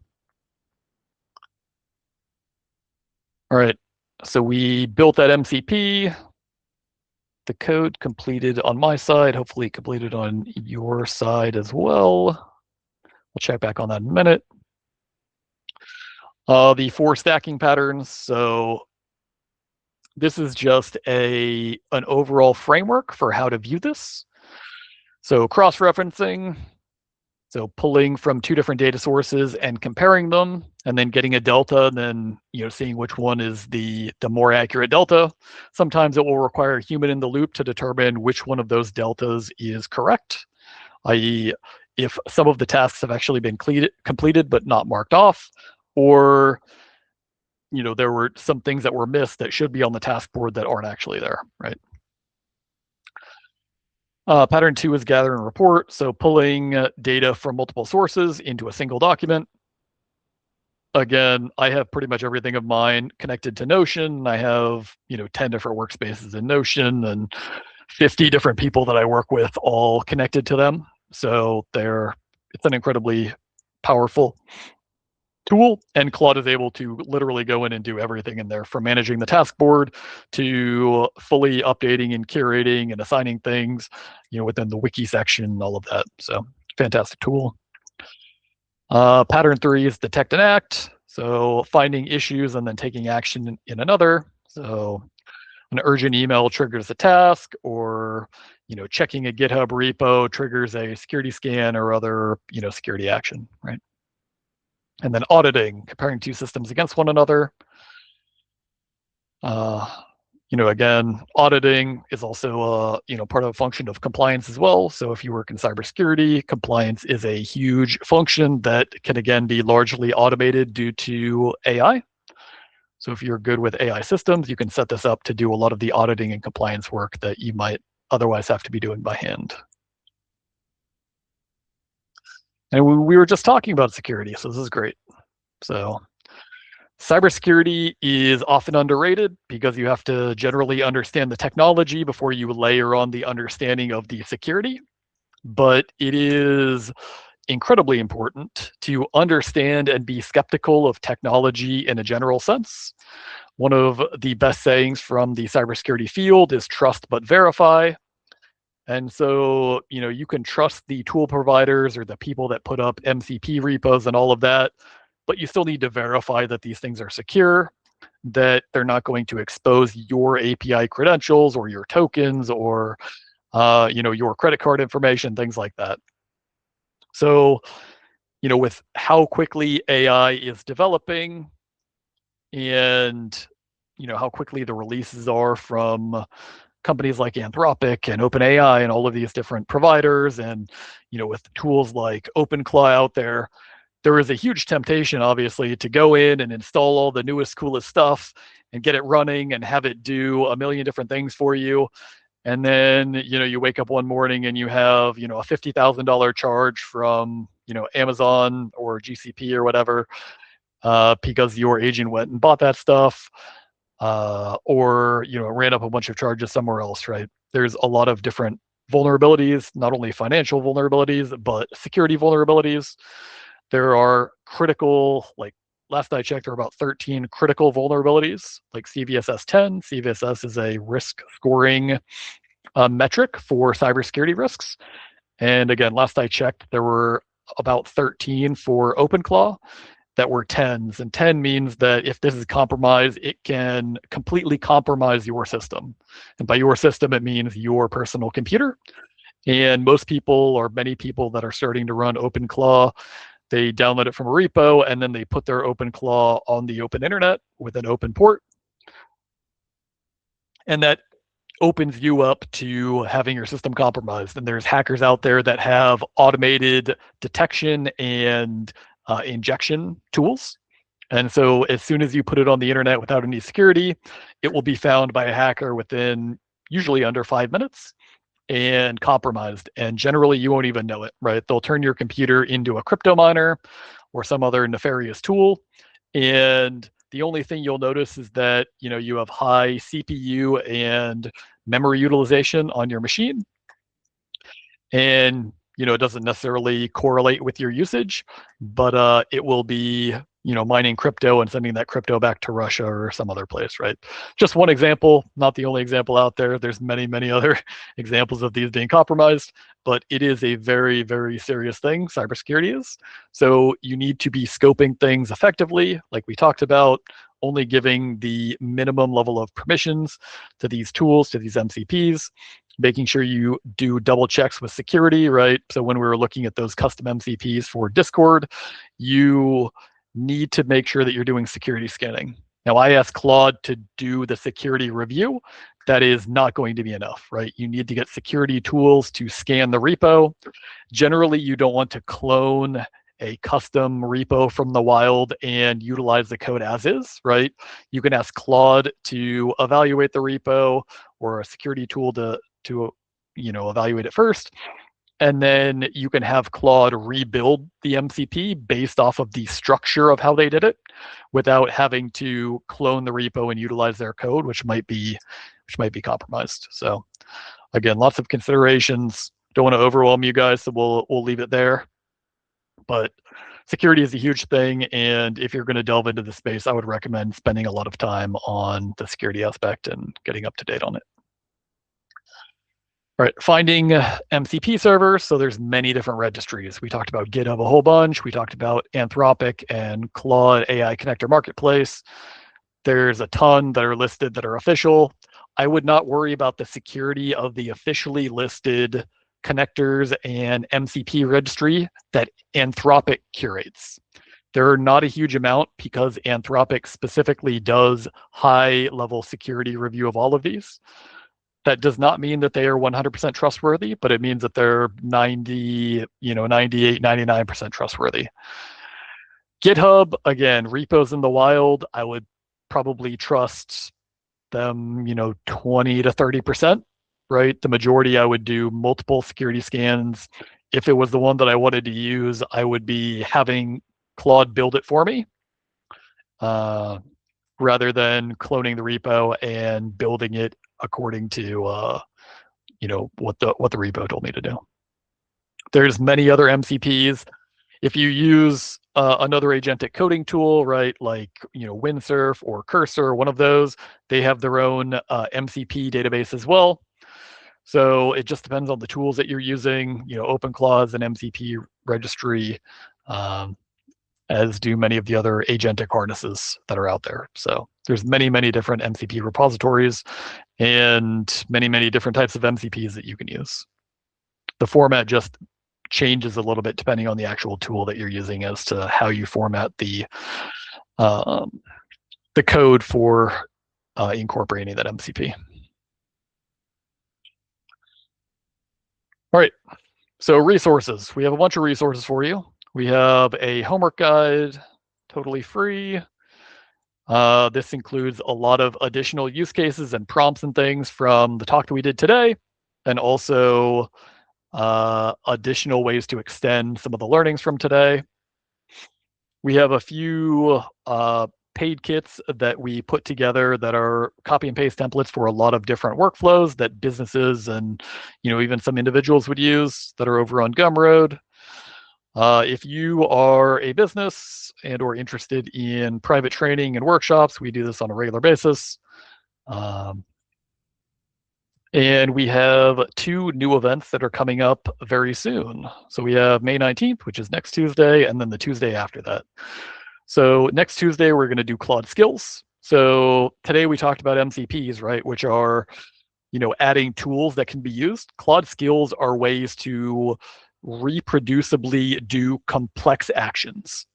All right, so we built that MCP. The code completed on my side, hopefully completed on your side as well. We'll check back on that in a minute. The 4 stacking patterns. So this is just an overall framework for how to view this. So cross-referencing. So pulling from 2 different data sources and comparing them, and then getting a delta, and then seeing which one is the more accurate delta. Sometimes it will require a human in the loop to determine which one of those deltas is correct, i.e., if some of the tasks have actually been completed but not marked off, or there were some things that were missed that should be on the task board that aren't actually there, right? Pattern 2 is gather and report, so pulling data from multiple sources into a single document. Again, I have pretty much everything of mine connected to Notion. I have 10 different workspaces in Notion and 50 different people that I work with all connected to them. So it's an incredibly powerful tool, and Claude is able to literally go in and do everything in there, from managing the task board to fully updating and curating and assigning things, within the wiki section and all of that. So fantastic tool. Pattern 3 is detect and act. So finding issues and then taking action in another. So an urgent email triggers a task, or checking a GitHub repo triggers a security scan or other security action, right? And then auditing, comparing 2 systems against one another. Again, auditing is also part of a function of compliance as well. So if you work in cybersecurity, compliance is a huge function that can again be largely automated due to AI. So if you're good with AI systems, you can set this up to do a lot of the auditing and compliance work that you might otherwise have to be doing by hand. And we were just talking about security, so this is great. So cybersecurity is often underrated because you have to generally understand the technology before you layer on the understanding of the security. But it is incredibly important to understand and be skeptical of technology in a general sense. One of the best sayings from the cybersecurity field is trust but verify. And so, you can trust the tool providers or the people that put up MCP repos and all of that, but you still need to verify that these things are secure, that they're not going to expose your API credentials or your tokens or, your credit card information, things like that. So, with how quickly AI is developing and, how quickly the releases are from companies like Anthropic and OpenAI and all of these different providers, and with tools like OpenClaw out there, there is a huge temptation, obviously, to go in and install all the newest, coolest stuff and get it running and have it do a million different things for you. And then, you wake up one morning and you have, a $50,000 charge from, Amazon or GCP or whatever, because your agent went and bought that stuff, or, ran up a bunch of charges somewhere else, right? There's a lot of different vulnerabilities, not only financial vulnerabilities, but security vulnerabilities. There are critical, like last I checked, there are about 13 critical vulnerabilities, like CVSS 10. CVSS is a risk scoring metric for cybersecurity risks. And again, last I checked, there were about 13 for OpenClaw that were 10s. And 10 means that if this is compromised, it can completely compromise your system. And by your system, it means your personal computer. And most people, or many people that are starting to run OpenClaw, they download it from a repo and then they put their OpenClaw on the open internet with an open port. And that opens you up to having your system compromised. And there's hackers out there that have automated detection and injection tools. And so as soon as you put it on the internet without any security, it will be found by a hacker within usually under 5 minutes and compromised. And generally, you won't even know it, right? They'll turn your computer into a crypto miner or some other nefarious tool. And the only thing you'll notice is that, you have high CPU and memory utilization on your machine. And, it doesn't necessarily correlate with your usage, but it will be, mining crypto and sending that crypto back to Russia or some other place, right? Just one example, not the only example out there. There's many, many other examples of these being compromised, but it is a very, very serious thing, cybersecurity is. So you need to be scoping things effectively, like we talked about, only giving the minimum level of permissions to these tools, to these MCPs, making sure you do double checks with security, right? So when we were looking at those custom MCPs for Discord, you need to make sure that you're doing security scanning. Now, I asked Claude to do the security review. That is not going to be enough, right? You need to get security tools to scan the repo. Generally, you don't want to clone a custom repo from the wild and utilize the code as is, right? You can ask Claude to evaluate the repo or a security tool to evaluate it first. And then you can have Claude rebuild the MCP based off of the structure of how they did it without having to clone the repo and utilize their code, which might be compromised. So again, lots of considerations. Don't want to overwhelm you guys, so we'll leave it there. But security is a huge thing, and if you're going to delve into the space, I would recommend spending a lot of time on the security aspect and getting up to date on it. All right, finding MCP servers. So there's many different registries. We talked about GitHub a whole bunch. We talked about Anthropic and Claude AI Connector Marketplace. There's a ton that are listed that are official. I would not worry about the security of the officially listed connectors and MCP registry that Anthropic curates. There are not a huge amount because Anthropic specifically does high-level security review of all of these. That does not mean that they are 100% trustworthy, but it means that they're 98, 99% trustworthy. GitHub, again, repos in the wild, I would probably trust them, 20 to 30%, right? The majority, I would do multiple security scans. If it was the one that I wanted to use, I would be having Claude build it for me, rather than cloning the repo and building it according to what the repo told me to do. There's many other MCPs. If you use another agentic coding tool, right, like Windsurf or Cursor, one of those, they have their own MCP database as well. So it just depends on the tools that you're using. OpenClaw is an MCP registry, as do many of the other agentic harnesses that are out there. So there's many, many different MCP repositories and many, many different types of MCPs that you can use. The format just changes a little bit depending on the actual tool that you're using as to how you format the code for incorporating that MCP. All right, so resources. We have a bunch of resources for you. We have a homework guide, totally free. This includes a lot of additional use cases and prompts and things from the talk that we did today, and also additional ways to extend some of the learnings from today. We have a few paid kits that we put together that are copy and paste templates for a lot of different workflows that businesses and even some individuals would use that are over on Gumroad. If you are a business and or interested in private training and workshops, we do this on a regular basis. And we have 2 new events that are coming up very soon. So we have May 19th, which is next Tuesday, and then the Tuesday after that. So next Tuesday, we're going to do Claude skills. So today we talked about MCPs, right, which are, adding tools that can be used. Claude skills are ways to reproducibly do complex actions.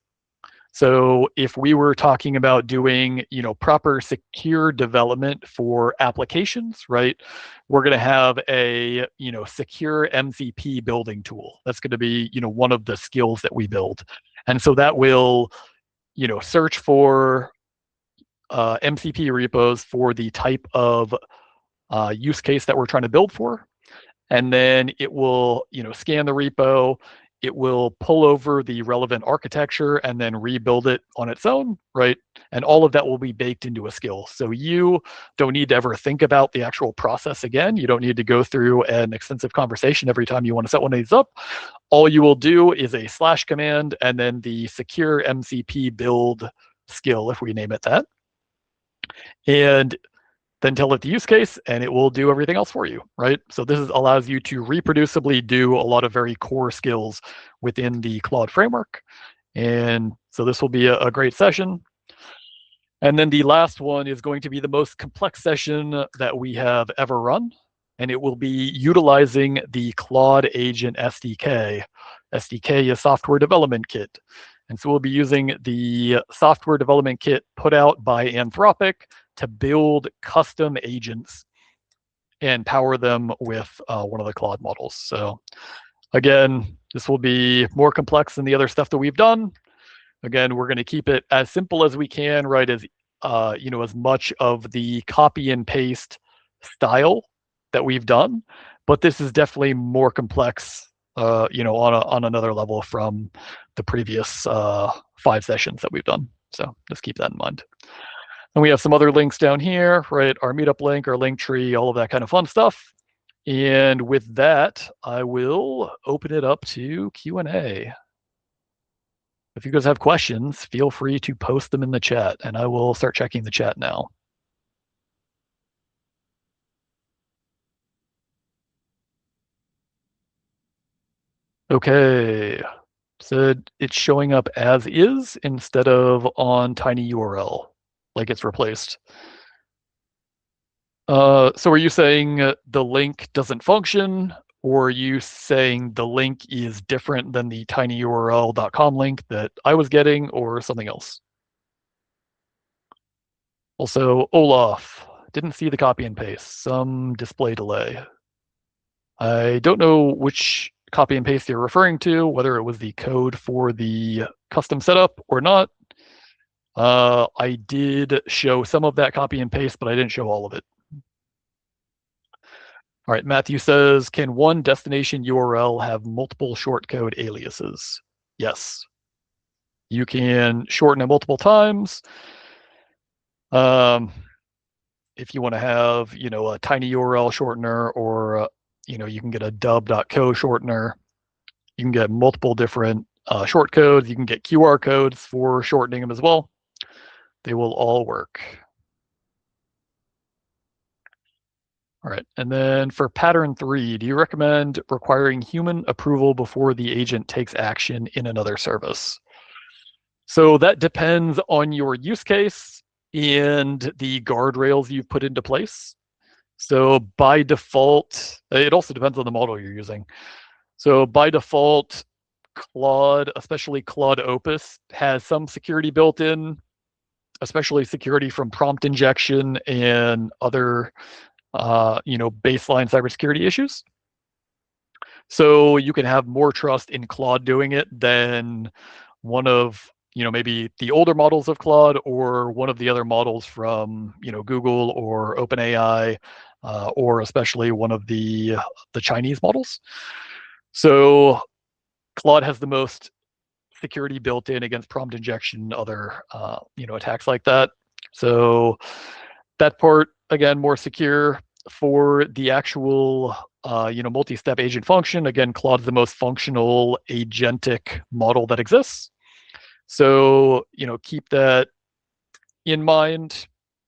So if we were talking about doing, proper secure development for applications, right, we're going to have a, secure MCP building tool. That's going to be, one of the skills that we build. And so that will, search for MCP repos for the type of use case that we're trying to build for. And then it will, scan the repo. It will pull over the relevant architecture and then rebuild it on its own, right? And all of that will be baked into a skill. So you don't need to ever think about the actual process again. You don't need to go through an extensive conversation every time you want to set one of these up. All you will do is a / command and then the secure MCP build skill, if we name it that. And then tell it the use case and it will do everything else for you, right? So this allows you to reproducibly do a lot of very core skills within the Claude framework. And so this will be a great session. And then the last one is going to be the most complex session that we have ever run. And it will be utilizing the Claude Agent SDK. SDK is Software Development Kit. And so we'll be using the software development kit put out by Anthropic to build custom agents and power them with one of the Claude models. So again, this will be more complex than the other stuff that we've done. Again, we're going to keep it as simple as we can, right? As as much of the copy and paste style that we've done, but this is definitely more complex, on another level from the previous 5 sessions that we've done. So just keep that in mind. And we have some other links down here, right? Our meetup link, our link tree, all of that kind of fun stuff. And with that, I will open it up to Q&A. If you guys have questions, feel free to post them in the chat, and I will start checking the chat now. Okay, said it's showing up as is instead of on tinyURL, like it's replaced. So are you saying the link doesn't function, or are you saying the link is different than the tinyurl.com link that I was getting, or something else? Also, Olaf, didn't see the copy and paste, some display delay. I don't know which copy and paste you're referring to, whether it was the code for the custom setup or not. I did show some of that copy and paste, but I didn't show all of it. All right, Matthew says, can one destination URL have multiple shortcode aliases? Yes. You can shorten it multiple times. If you want to have, a tinyURL shortener, or, you can get a dub.co shortener. You can get multiple different shortcodes. You can get QR codes for shortening them as well. They will all work. All right, and then for pattern 3, do you recommend requiring human approval before the agent takes action in another service? So that depends on your use case and the guardrails you've put into place. So by default, it also depends on the model you're using. So by default, Claude, especially Claude Opus, has some security built in, especially security from prompt injection and other baseline cybersecurity issues. So you can have more trust in Claude doing it than one of, maybe the older models of Claude or one of the other models from, Google or OpenAI, or especially one of the Chinese models. So Claude has the most security built in against prompt injection, other attacks like that. So that part, again, more secure. For the actual multi-step agent function, again, Claude's the most functional agentic model that exists. So keep that in mind,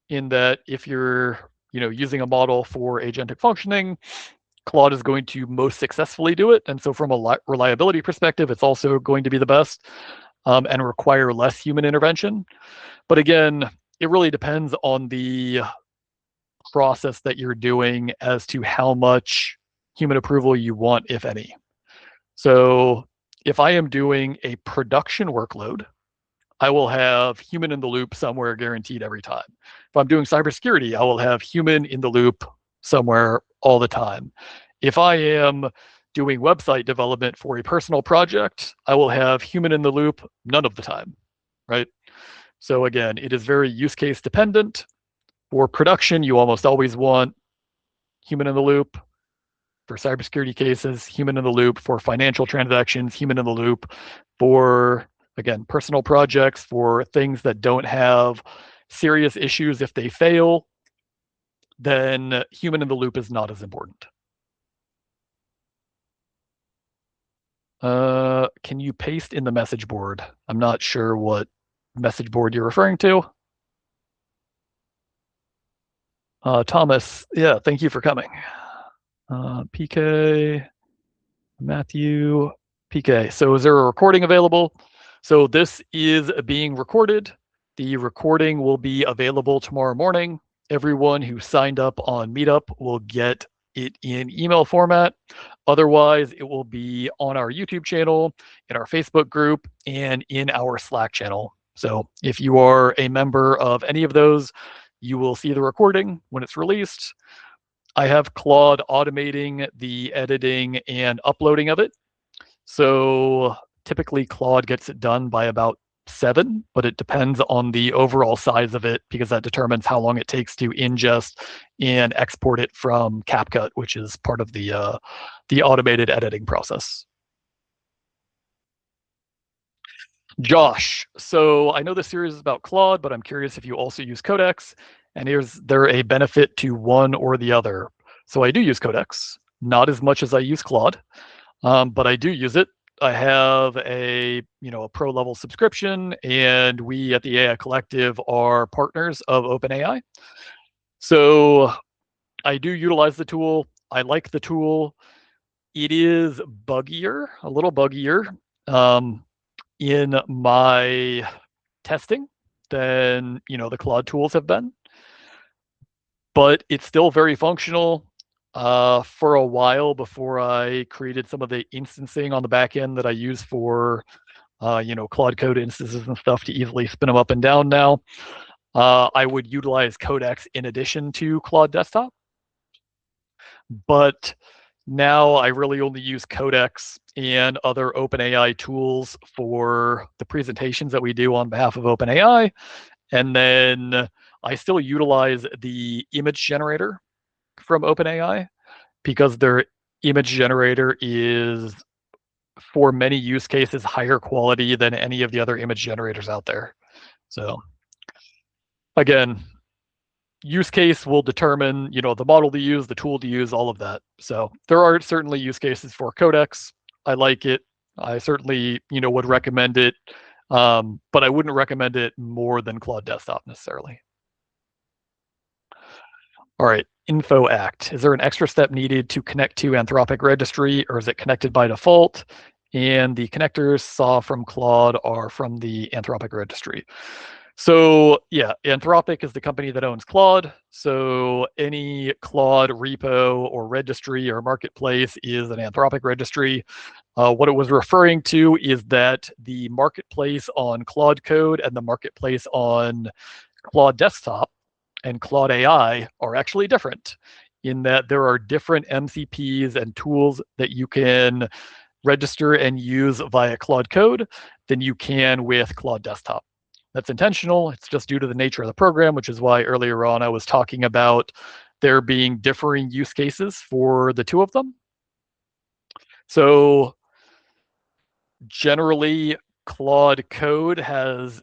in that if you're using a model for agentic functioning, Claude is going to most successfully do it. And so from a reliability perspective, it's also going to be the best, and require less human intervention. But again, it really depends on the process that you're doing as to how much human approval you want, if any. So if I am doing a production workload, I will have human in the loop somewhere guaranteed every time. If I'm doing cybersecurity, I will have human in the loop somewhere all the time. If I am doing website development for a personal project, I will have human in the loop none of the time, right? So again, it is very use case dependent. For production, you almost always want human in the loop. For cybersecurity cases, human in the loop. For financial transactions, human in the loop. For, again, personal projects, for things that don't have serious issues if they fail, then human in the loop is not as important. Can you paste in the message board? I'm not sure what message board you're referring to. Thomas, yeah, thank you for coming. PK, Matthew, PK. So is there a recording available? So this is being recorded. The recording will be available tomorrow morning. Everyone who signed up on Meetup will get it in email format. Otherwise, it will be on our YouTube channel, in our Facebook group, and in our Slack channel. So if you are a member of any of those, you will see the recording when it's released. I have Claude automating the editing and uploading of it. So typically Claude gets it done by about 7, but it depends on the overall size of it because that determines how long it takes to ingest and export it from CapCut, which is part of the automated editing process. Josh, so I know this series is about Claude, but I'm curious if you also use Codex, and is there a benefit to one or the other? So I do use Codex, not as much as I use Claude, but I do use it. I have a pro level subscription, and we at the AI Collective are partners of OpenAI. So I do utilize the tool. I like the tool. It is buggier, a little buggier, in my testing than the Claude tools have been, but it's still very functional. For a while before I created some of the instancing on the back end that I use for Claude Code instances and stuff to easily spin them up and down now, I would utilize Codex in addition to Claude Desktop. But now I really only use Codex and other OpenAI tools for the presentations that we do on behalf of OpenAI. And then I still utilize the image generator from OpenAI because their image generator is, for many use cases, higher quality than any of the other image generators out there. So again, use case will determine, the model to use, the tool to use, all of that. So there are certainly use cases for Codex. I like it. I certainly, would recommend it, but I wouldn't recommend it more than Claude Desktop necessarily. All right, Info Act. Is there an extra step needed to connect to Anthropic Registry, or is it connected by default? And the connectors saw from Claude are from the Anthropic Registry. So yeah, Anthropic is the company that owns Claude. So any Claude repo or registry or marketplace is an Anthropic registry. What it was referring to is that the marketplace on Claude Code and the marketplace on Claude Desktop and Claude AI are actually different. in that there are different MCPs and tools that you can register and use via Claude Code than you can with Claude Desktop. That's intentional. It's just due to the nature of the program, which is why earlier on I was talking about there being differing use cases for the two of them. So generally, Claude Code has,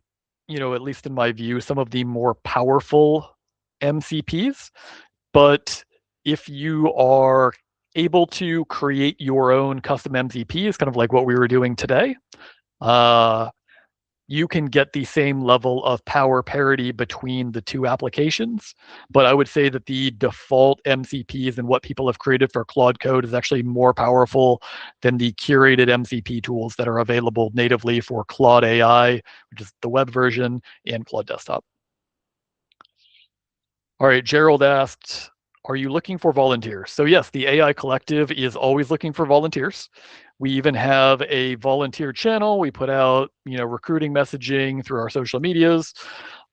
at least in my view, some of the more powerful MCPs. But if you are able to create your own custom MCPs, kind of like what we were doing today, you can get the same level of power parity between the two applications. But I would say that the default MCPs and what people have created for Claude Code is actually more powerful than the curated MCP tools that are available natively for Claude AI, which is the web version, and Claude Desktop. All right, Gerald asked, are you looking for volunteers? So yes, the AI Collective is always looking for volunteers. We even have a volunteer channel. We put out, recruiting messaging through our social medias.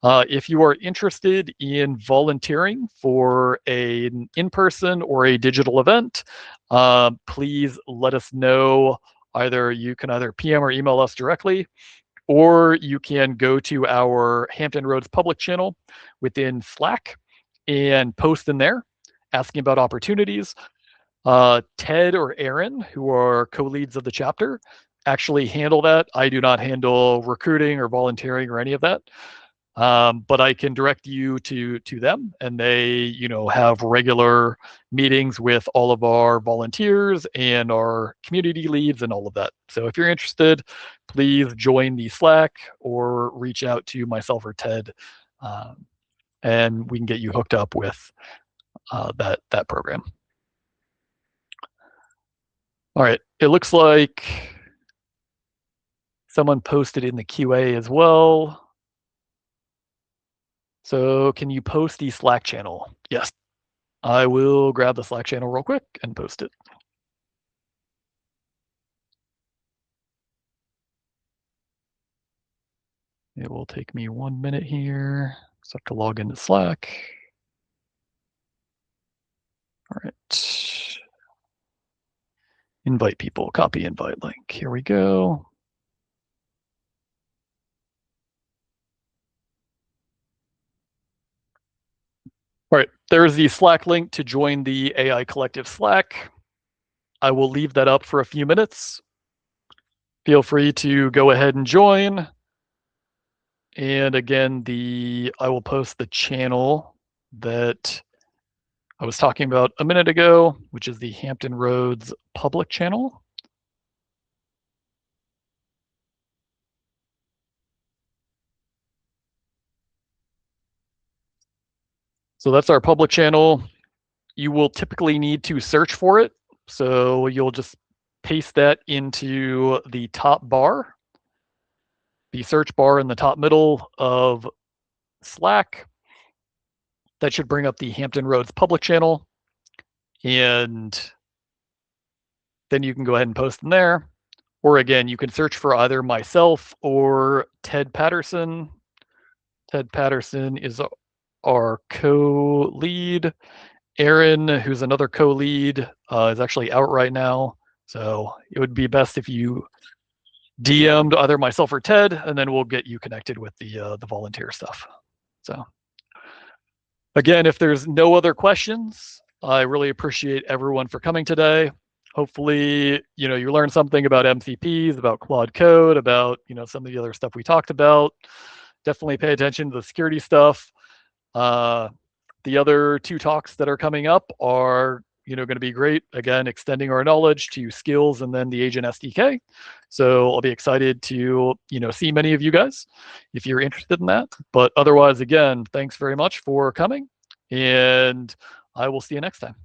If you are interested in volunteering for an in-person or a digital event, please let us know. You can either PM or email us directly, or you can go to our Hampton Roads public channel within Slack and post in there asking about opportunities. Ted or Aaron, who are co-leads of the chapter, actually handle that. I do not handle recruiting or volunteering or any of that. But I can direct you to them, and they, have regular meetings with all of our volunteers and our community leads and all of that. So if you're interested, please join the Slack or reach out to myself or Ted, and we can get you hooked up with that program. All right, it looks like someone posted in the QA as well. So can you post the Slack channel? Yes, I will grab the Slack channel real quick and post it. It will take me 1 minute here. So I have to log into Slack. All right. Invite people, copy invite link. Here we go. All right, there's the Slack link to join the AI Collective Slack. I will leave that up for a few minutes. Feel free to go ahead and join. And again, I will post the channel that I was talking about a minute ago, which is the Hampton Roads public channel. So that's our public channel. You will typically need to search for it. So you'll just paste that into the top bar, the search bar in the top middle of Slack. That should bring up the Hampton Roads public channel. And then you can go ahead and post in there. Or again, you can search for either myself or Ted Patterson. Ted Patterson is our co-lead. Aaron, who's another co-lead, is actually out right now. So it would be best if you DM'd either myself or Ted, and then we'll get you connected with the volunteer stuff. So again, if there's no other questions, I really appreciate everyone for coming today. Hopefully, you learned something about MCPs, about Claude Code, about, some of the other stuff we talked about. Definitely pay attention to the security stuff. The other two talks that are coming up are, going to be great. Again, extending our knowledge to skills and then the agent SDK. So I'll be excited to, see many of you guys if you're interested in that. But otherwise, again, thanks very much for coming, and I will see you next time.